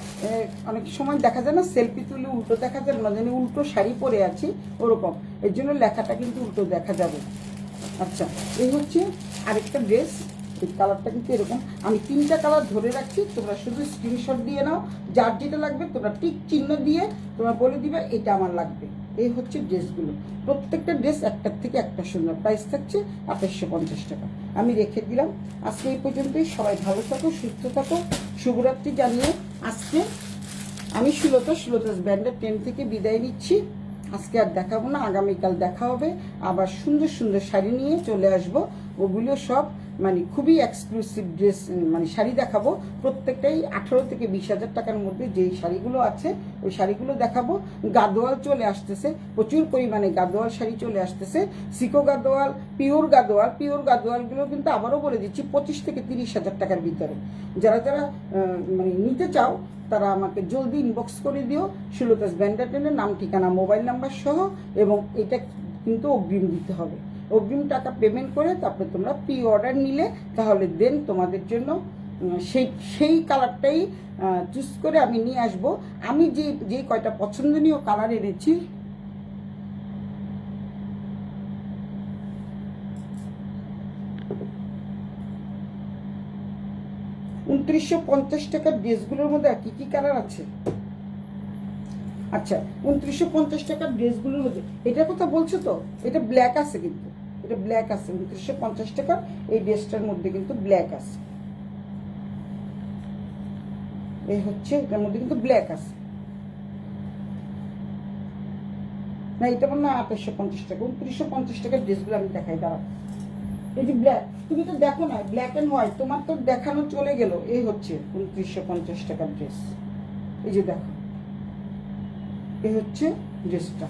অনেক সময় দেখা যায় না সেলফি তুলে উল্টো দেখা যায় না, জানি উল্টো শাড়ি পরে আছি ওরকম, এর জন্য লেখাটা কিন্তু উল্টো দেখা যাবে। আচ্ছা, এই হচ্ছে আরেকটা ড্রেস, এই কালারটা কিন্তু এরকম। আমি 3টা কালার ধরে রাখছি, তোমরা শুধু স্ক্রিনশট দিয়ে নাও, যার যেটা লাগবে তোমরা টিক চিহ্ন দিয়ে তোমরা বলে দিবে এটা আমার লাগবে। এই হচ্ছে ড্রেসগুলো, প্রত্যেকটা ড্রেস একটার থেকে একটা সুন্দর। প্রাইস থাকছে 2850 টাকা। আমি রেখে দিলাম। আজকে এই পর্যন্তই। সবাই ভালো থাকো, সুস্থ থাকো, শুভরাত্রি জানিয়ে আজকে আমি সুলতাস ব্র্যান্ডের 10 থেকে বিদায় নিচ্ছি। আজকে আর দেখাবো না, আগামীকাল দেখা হবে। আবার সুন্দর সুন্দর শাড়ি নিয়ে চলে আসব, ওগুলো সব মানে খুবই এক্সক্লুসিভ ড্রেস, মানে শাড়ি দেখাবো। প্রত্যেকটাই 18 থেকে 20,000 টাকার মধ্যে যেই শাড়িগুলো আছে ওই শাড়িগুলো দেখাবো। গাদোয়াল চলে আসতেছে, প্রচুর পরিমাণে গাদোয়াল শাড়ি চলে আসতেছে। সিকো গাদোয়াল, পিওর গাদোয়ালগুলো কিন্তু আবারও বলে দিচ্ছি 25 থেকে 30,000 টাকার ভিতরে। যারা যারা মানে নিতে চাও তারা আমাকে জলদি ইনবক্স করে দিও, সুলতাস ব্র্যান্ডের টেনের নাম, ঠিকানা, মোবাইল নাম্বার সহ। এবং এটা কিন্তু অগ্রিম দিতে হবে, অগ্রিম টাকা পেমেন্ট করে তারপরে তোমরা প্রি অর্ডার নিলে তাহলে দেন তোমাদের জন্য সেই কালারটাই চুজ করে আমি নিয়ে আসব। আমি যে কয়টা পছন্দনীয় কালার এনেছি, $2950 টাকার ড্রেসগুলোর মধ্যে আর কি কালার আছে। আচ্ছা, 2950 টাকার ড্রেসগুলোর মধ্যে এটার কথা বলছো তো, এটা ব্ল্যাক আছে, কিন্তু এটা ব্ল্যাক আছে। 2950 টাকার এই ড্রেসটার মধ্যে কিন্তু ব্ল্যাক আছে। এই হচ্ছে এটার মধ্যে কিন্তু ব্ল্যাক আছে না, এটা মনে হয় 2850 টাকা। 2950 টাকার ড্রেসগুলো আমি দেখাই, দাঁড়াও। এই যে ব্ল্যাক, তুমি তো দেখো না, ব্ল্যাক অ্যান্ড হোয়াইট, তোমার তো দেখানো চলে গেল। এই হচ্ছে 2950 টাকার ড্রেস, এই যে দেখো, এই হচ্ছে ড্রেসটা।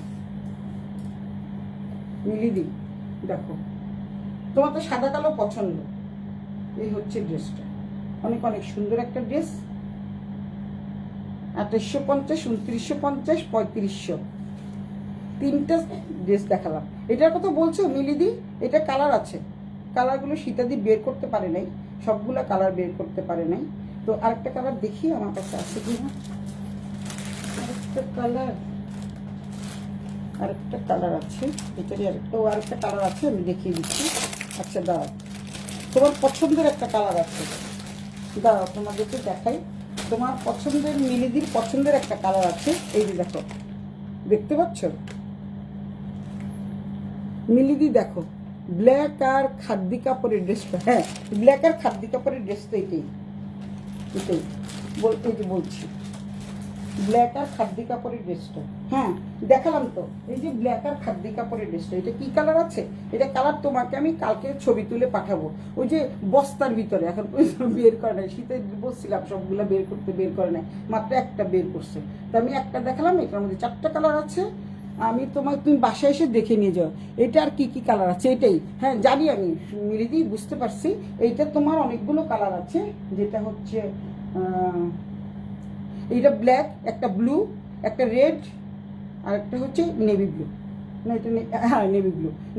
মিলিদি দেখো, তোমার তো সাদা কালো পছন্দ। এই হচ্ছে ড্রেসটা, অনেক অনেক সুন্দর একটা ড্রেস। 2850, 2950, 3500, 3টা ড্রেস দেখালাম। এটার কথা বলছো মিলিদি, এটা কালার আছে, কালারগুলো সীতাদি বের করতে পারে নাই, সবগুলা কালার বের করতে পারে নাই। তো আরেকটা কালার দেখি আমার কাছে আছে কিনা। আরেকটা কালার আছে, এটারই আরেকটা কালার আছে, আমি দেখিয়ে দিচ্ছি। আচ্ছা দাঁড়াও, তোমার পছন্দের একটা কালার আছে, দাঁড়াও তোমাদেরকে দেখাই। তোমার পছন্দের, মিলিদির পছন্দের একটা কালার আছে, এই যে দেখো, দেখতে পাচ্ছ মিলিদি, দেখো ব্ল্যাক আর খাদ্দি কাপড়ের ড্রেসটা। হ্যাঁ, ব্ল্যাক আর খাদ্দি কাপড়ের ড্রেসটা এটাই এই যে বলছি, ব্ল্যাক আর খাদ্দি কাপড়ের ড্রেসটা। হ্যাঁ দেখালাম তো, এই যে ব্ল্যাক আর খাদ্দি কাপড়ের ড্রেসটা। এটা কি কালার আছে, এটা কালার তোমাকে আমি কালকে ছবি তুলে পাঠাবো। ওই যে বস্তার ভিতরে এখন বের করে নাই, শীতে বলছিলাম সবগুলো বের করে নাই, মাত্র একটা বের করছে। তো আমি একটা দেখালাম, এটার মধ্যে 4টা কালার আছে। আমি তুমি বাসায় এসে দেখে নিয়ে যাও এটা আর কি কালার আছে। এটাই, হ্যাঁ জানি আমি মিলিদি, বুঝতে পারছি। এইটা তোমার অনেকগুলো কালার আছে, যেটা হচ্ছে এইটা ব্ল্যাক, একটা ব্লু, একটা রেড, আর একটা হচ্ছে নেভি ব্লু। না এটা হ্যাঁ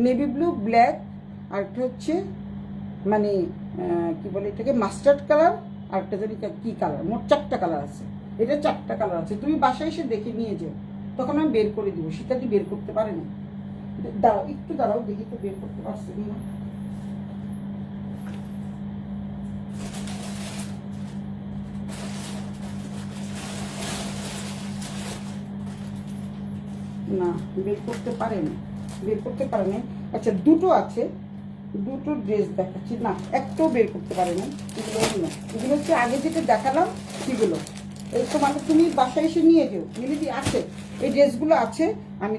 নেভি ব্লু, ব্ল্যাক, আর একটা হচ্ছে মানে কি বলে এটাকে, মাস্টার্ড কালার, আর একটা জানি কি কালার। মোট 4টা কালার আছে, এটা 4টা কালার আছে। তুমি বাসায় এসে দেখে নিয়ে যাও, তখন আমি বের করে দিব। সীতাদি বের করতে পারে না, দাঁড়াও একটু দাঁড়াও, দেখি তো বের করতে পারছি কিনা। না, বের করতে পারেনি, বের করতে পারেনি। আচ্ছা, দুটো আছে, দুটো ড্রেস দেখাচ্ছি। না, একটাও বের করতে পারেনি। এগুলো না, এগুলো হচ্ছে আগে যেটা দেখালাম সেগুলো। এই তোমাকে তুমি বাসায় এসে নিয়ে যেও, মিলিদি আছে, এই ড্রেসগুলো আছে। আমি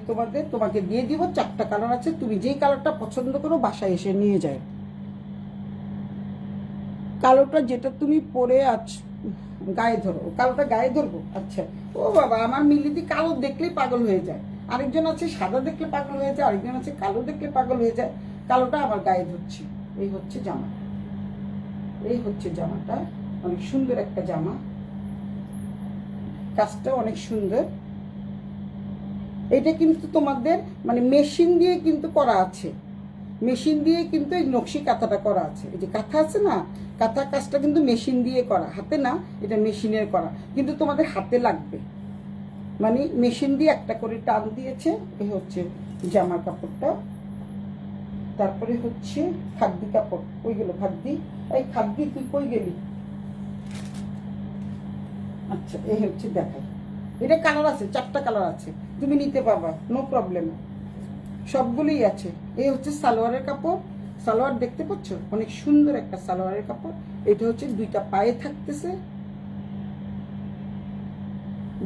তোমাকে দিয়ে দিব, 4টা কালার আছে। তুমি যেই কালারটা পছন্দ করো বাসায় এসে নিয়ে যাও। কালোটা যেটা তুমি পরে গায়ে ধরো, কালোটা গায়ে ধরবো। আচ্ছা, ও বাবা, আমার মিলিদি কালো দেখলেই পাগল হয়ে যায়। আরেকজন আছে সাদা দেখলে পাগল হয়ে যায়, আরেকজন আছে কালো দেখলে পাগল হয়ে যায়। কালোটা আমার গায়ে ধরছি। এই হচ্ছে জামা, এই হচ্ছে জামাটা। অনেক সুন্দর একটা জামা, কাজটা অনেক সুন্দর। এটা কিন্তু তোমাদের মানে মেশিন দিয়ে কিন্তু করা আছে, মেশিন দিয়ে কিন্তু এই নকশি কাঁথাটা করা আছে। এই যে কাঁথা আছে না, কাঁথা কাজটা কিন্তু মেশিন দিয়ে করা, হাতে না, এটা মেশিনের করা। কিন্তু তোমাদের হাতে লাগবে, মানে মেশিন দিয়ে একটা করে টান দিয়েছে। এই হচ্ছে জামার কাপড়টা। তারপরে হচ্ছে খাদ্দি কাপড়। কই গেল খাদ্দি? এই খাদ্দি, তুই কই গেলি? আচ্ছা, এই হচ্ছে দেখাই। এটা কালার আছে, 4টা কালার আছে, তুমি নিতে পারবা, নো প্রবলেম, সবগুলোই আছে। এই হচ্ছে সালোয়ারের কাপড়। সালোয়ার দেখতে পাচ্ছ, অনেক সুন্দর একটা সালোয়ারের কাপড়। এটা হচ্ছে 2টা পায়ে থাকতেছে,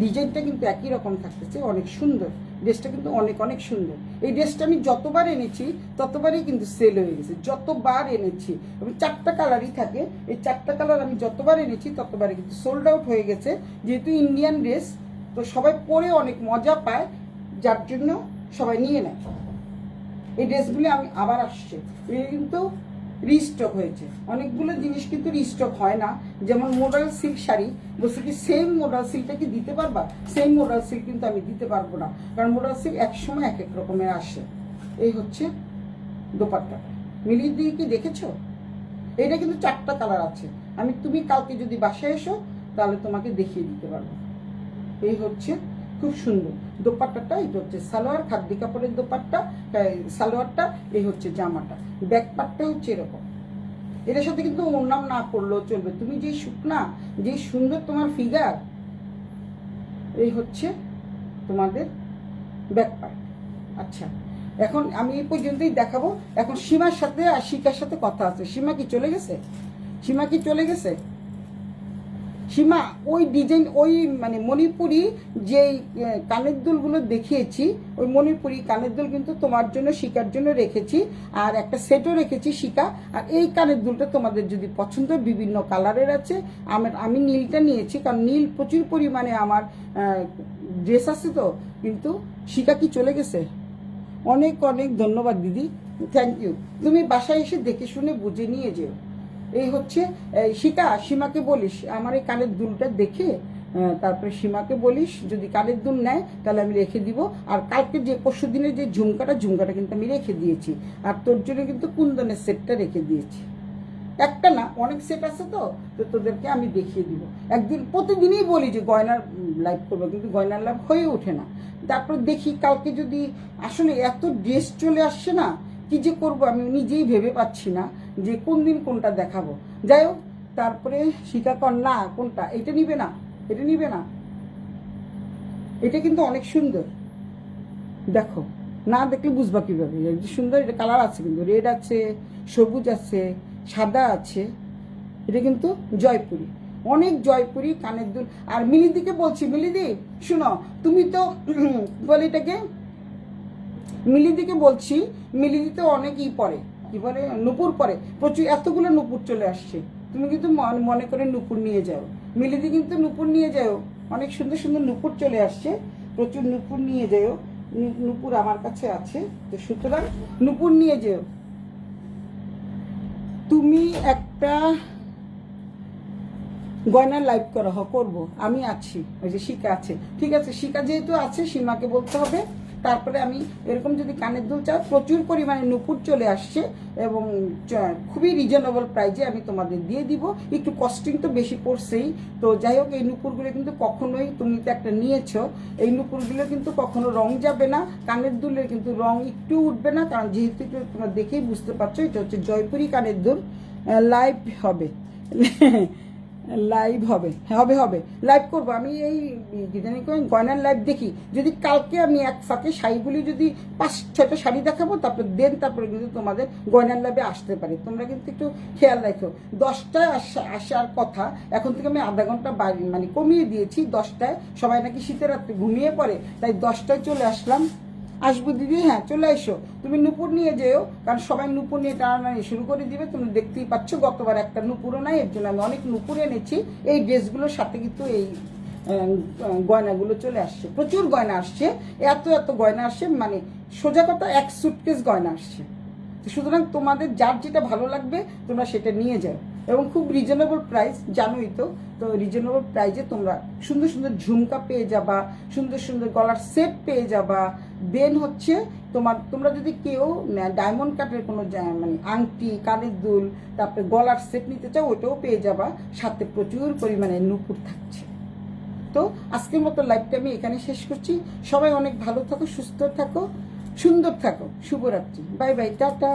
ডিজাইনটা কিন্তু একই রকম থাকতেছে, অনেক সুন্দর। ড্রেসটা কিন্তু অনেক অনেক সুন্দর। এই ড্রেসটা আমি যতবার এনেছি ততবারই কিন্তু সেল হয়ে গেছে, যতবার এনেছি। এবং 4টা কালারই থাকে, এই 4টা কালার আমি যতবার এনেছি ততবারই কিন্তু সোল্ড আউট হয়ে গেছে। যেহেতু ইন্ডিয়ান ড্রেস, তো সবাই পরে অনেক মজা পায়, যার জন্য সবাই নিয়ে নেয়। এই ড্রেসগুলি আমি আবার আসছে, এটা কিন্তু রিস্টক হয়েছে। অনেকগুলো জিনিস কিন্তু রিস্টক হয় না, যেমন মোডাল সিল্ক শাড়ি। বলছি কি সেম মোডাল সিল্কটা কি দিতে পারবা? সেম মোডাল সিল্ক কিন্তু আমি দিতে পারবো না, কারণ মোডাল সিল্ক এক সময় এক এক রকমের আসে। এই হচ্ছে দোপাট্টা, মিলিয়ে দিয়ে কি দেখেছো? এটা কিন্তু 4টা কালার আছে। তুমি কালকে যদি বাসায় এসো তাহলে তোমাকে দেখিয়ে দিতে পারবো। এই হচ্ছে খুব সুন্দর দোপাট্টাটা। এটা হচ্ছে সালোয়ার, খাদ্দি কাপড়ের দোপাট্টা, সালোয়ারটা। এই হচ্ছে জামাটা, ব্যাক পার্টটা হচ্ছে এরকম। এটার সাথে কিন্তু ওড়না না পরলেও চলবে, তুমি যে শুকনা, যে সুন্দর তোমার ফিগার। এই হচ্ছে তোমাদের ব্যাক পার্ট। আচ্ছা, এখন আমি এই পর্যন্তই দেখাবো। এখন সীমার সাথে আর শিকার সাথে কথা আছে। সীমা কি চলে গেছে? সীমা কি চলে গেছে? সীমা, ওই ডিজাইন, ওই মানে মণিপুরি যে কানের দুলগুলো দেখিয়েছি, ওই মণিপুরি কানের দুল কিন্তু তোমার জন্য, শিকার জন্য রেখেছি। আর একটা সেটও রেখেছি শিকা। আর এই কানের দুলটা তোমাদের যদি পছন্দ, বিভিন্ন কালারের আছে। আমি নীলটা নিয়েছি, কারণ নীল প্রচুর পরিমাণে আমার ড্রেস আছে। তো কিন্তু শিকা কি চলে গেছে? অনেক অনেক ধন্যবাদ দিদি, থ্যাংক ইউ। তুমি বাসায় এসে দেখে শুনে বুঝে নিয়ে যেও। এই হচ্ছে সীমাকে বলিস আমার এই কানের দুলটা দেখে, তারপরে সীমাকে বলিস যদি কানের দুল নেয় তাহলে আমি রেখে দিব। আর কালকে যে পরশু দিনের যে ঝুমকাটা কিন্তু আমি রেখে দিয়েছি। আর তোর জন্য কিন্তু কুন্দনের সেটটা রেখে দিয়েছি। একটা না, অনেক সেট আছে। তো তোদেরকে আমি দেখিয়ে দিব একদিন। প্রতিদিনই বলি যে গয়নার লাইভ করবো, কিন্তু গয়নার লাইভ হয়ে ওঠে না। তারপর দেখি কালকে যদি, আসলে এত ড্রেস চলে আসছে না, কি যে করব আমি নিজেই ভেবে পাচ্ছি না যে কোন দিন কোনটা দেখাবো। যাই হোক, তারপরে শিকাকর না কোনটা, এটা নিবে না, এটা নিবে না, এটা কিন্তু অনেক সুন্দর। দেখো, না দেখলে বুঝবা কিভাবে সুন্দর। এটা কালার আছে কিন্তু, রেড আছে, সবুজ আছে, সাদা আছে। এটা কিন্তু জয়পুরি, অনেক জয়পুরি কানের দুল। আর মিলিদিকে বলছি, মিলিদি শুনো, তুমি তো বলে এটাকে, মিলিদিকে বলছি, মিলিদি তো অনেক পরে, কি বলে, নুপুর পরে প্রচুর, এতগুলো নুপুর চলে আসছে। তুমি কিন্তু মনে করে নুপুর নিয়ে যাও, মিলিদি কিন্তু নুপুর নিয়ে যাও। অনেক সুন্দর সুন্দর নুপুর চলে আসছে, প্রচুর নুপুর নিয়ে যাও। নুপুর আমার কাছে আছে, তো সুতরাং নুপুর নিয়ে যেও। তুমি একটা গয়নার লাইভ করা করবো, আমি আছি, ওই যে শিকা আছে। ঠিক আছে, শিকা যেহেতু আছে, সীমাকে বলতে হবে। তারপরে আমি এরকম যদি কানের দুল চাও, প্রচুর পরিমাণে নুপুর চলে আসছে এবং খুবই রিজনেবল প্রাইজে আমি তোমাদের দিয়ে দিব। একটু কস্টিং তো বেশি পড়ছেই। তো যাই হোক, এই নুপুরগুলো কিন্তু কখনোই, তুমি তো একটা নিয়েছো, এই নুপুরগুলো কিন্তু কখনো রং যাবে না। কানের দুলের কিন্তু রং একটু উঠবে না, কারণ যেহেতু তোমরা দেখেই বুঝতে পারছো এটা হচ্ছে জয়পুরি কানের দুল। লাইভ হবে লাইভ হবে, হ্যাঁ হবে হবে, লাইভ করবো আমি। এই জানি গয়নার লাইভ দেখি, যদি কালকে আমি এক ফাঁকে শাড়িগুলি যদি 5-6টা শাড়ি দেখাবো, তারপরে কিন্তু তোমাদের গয়নার লাইভে আসতে পারে। তোমরা কিন্তু একটু খেয়াল রাখো, 10টায় আসার কথা, এখন থেকে আমি আধা ঘন্টা মানে কমিয়ে দিয়েছি। 10টায় সবাই নাকি শীতের রাত্রে ঘুমিয়ে পড়ে, তাই 10টায় চলে আসলাম। আসবো দিদি, হ্যাঁ চলে এসো। তুমি নুপুর নিয়ে যেও, কারণ সবাই নুপুর নিয়ে টানাটানি শুরু করে দিবে। তুমি দেখতেই পাচ্ছ গতবার একটা নুপুরও নাই, এর জন্য আমি অনেক নুপুর এনেছি। এই ড্রেসগুলোর সাথে কিন্তু এই গয়নাগুলো চলে আসছে, প্রচুর গয়না আসছে, এত এত গয়না আসছে, মানে সোজা কথা 1 সুটকেস গয়না আসছে। সুতরাং তোমাদের যার যেটা ভালো লাগবে তোমরা সেটা নিয়ে যাও, এবং খুব রিজনেবল প্রাইস, জানোই তো। তো রিজনেবল প্রাইসে তোমরা সুন্দর সুন্দর ঝুমকা পেয়ে যাবা, সুন্দর সুন্দর গলার সেট পেয়ে যাবা। দেন হচ্ছে তোমরা যদি কেউ ডায়মন্ড কাটের কোনো মানে আংটি, কানের দুল, তারপরে গলার সেট নিতে চাও, ওটাও পেয়ে যাবা। সাথে প্রচুর পরিমাণে নুপুর থাকছে। তো আজকের মতো লাইভটা আমি এখানে শেষ করছি। সবাই অনেক ভালো থাকো, সুস্থ থাকো, সুন্দর থাকো। শুভরাত্রি, বাই বাই, টাটা।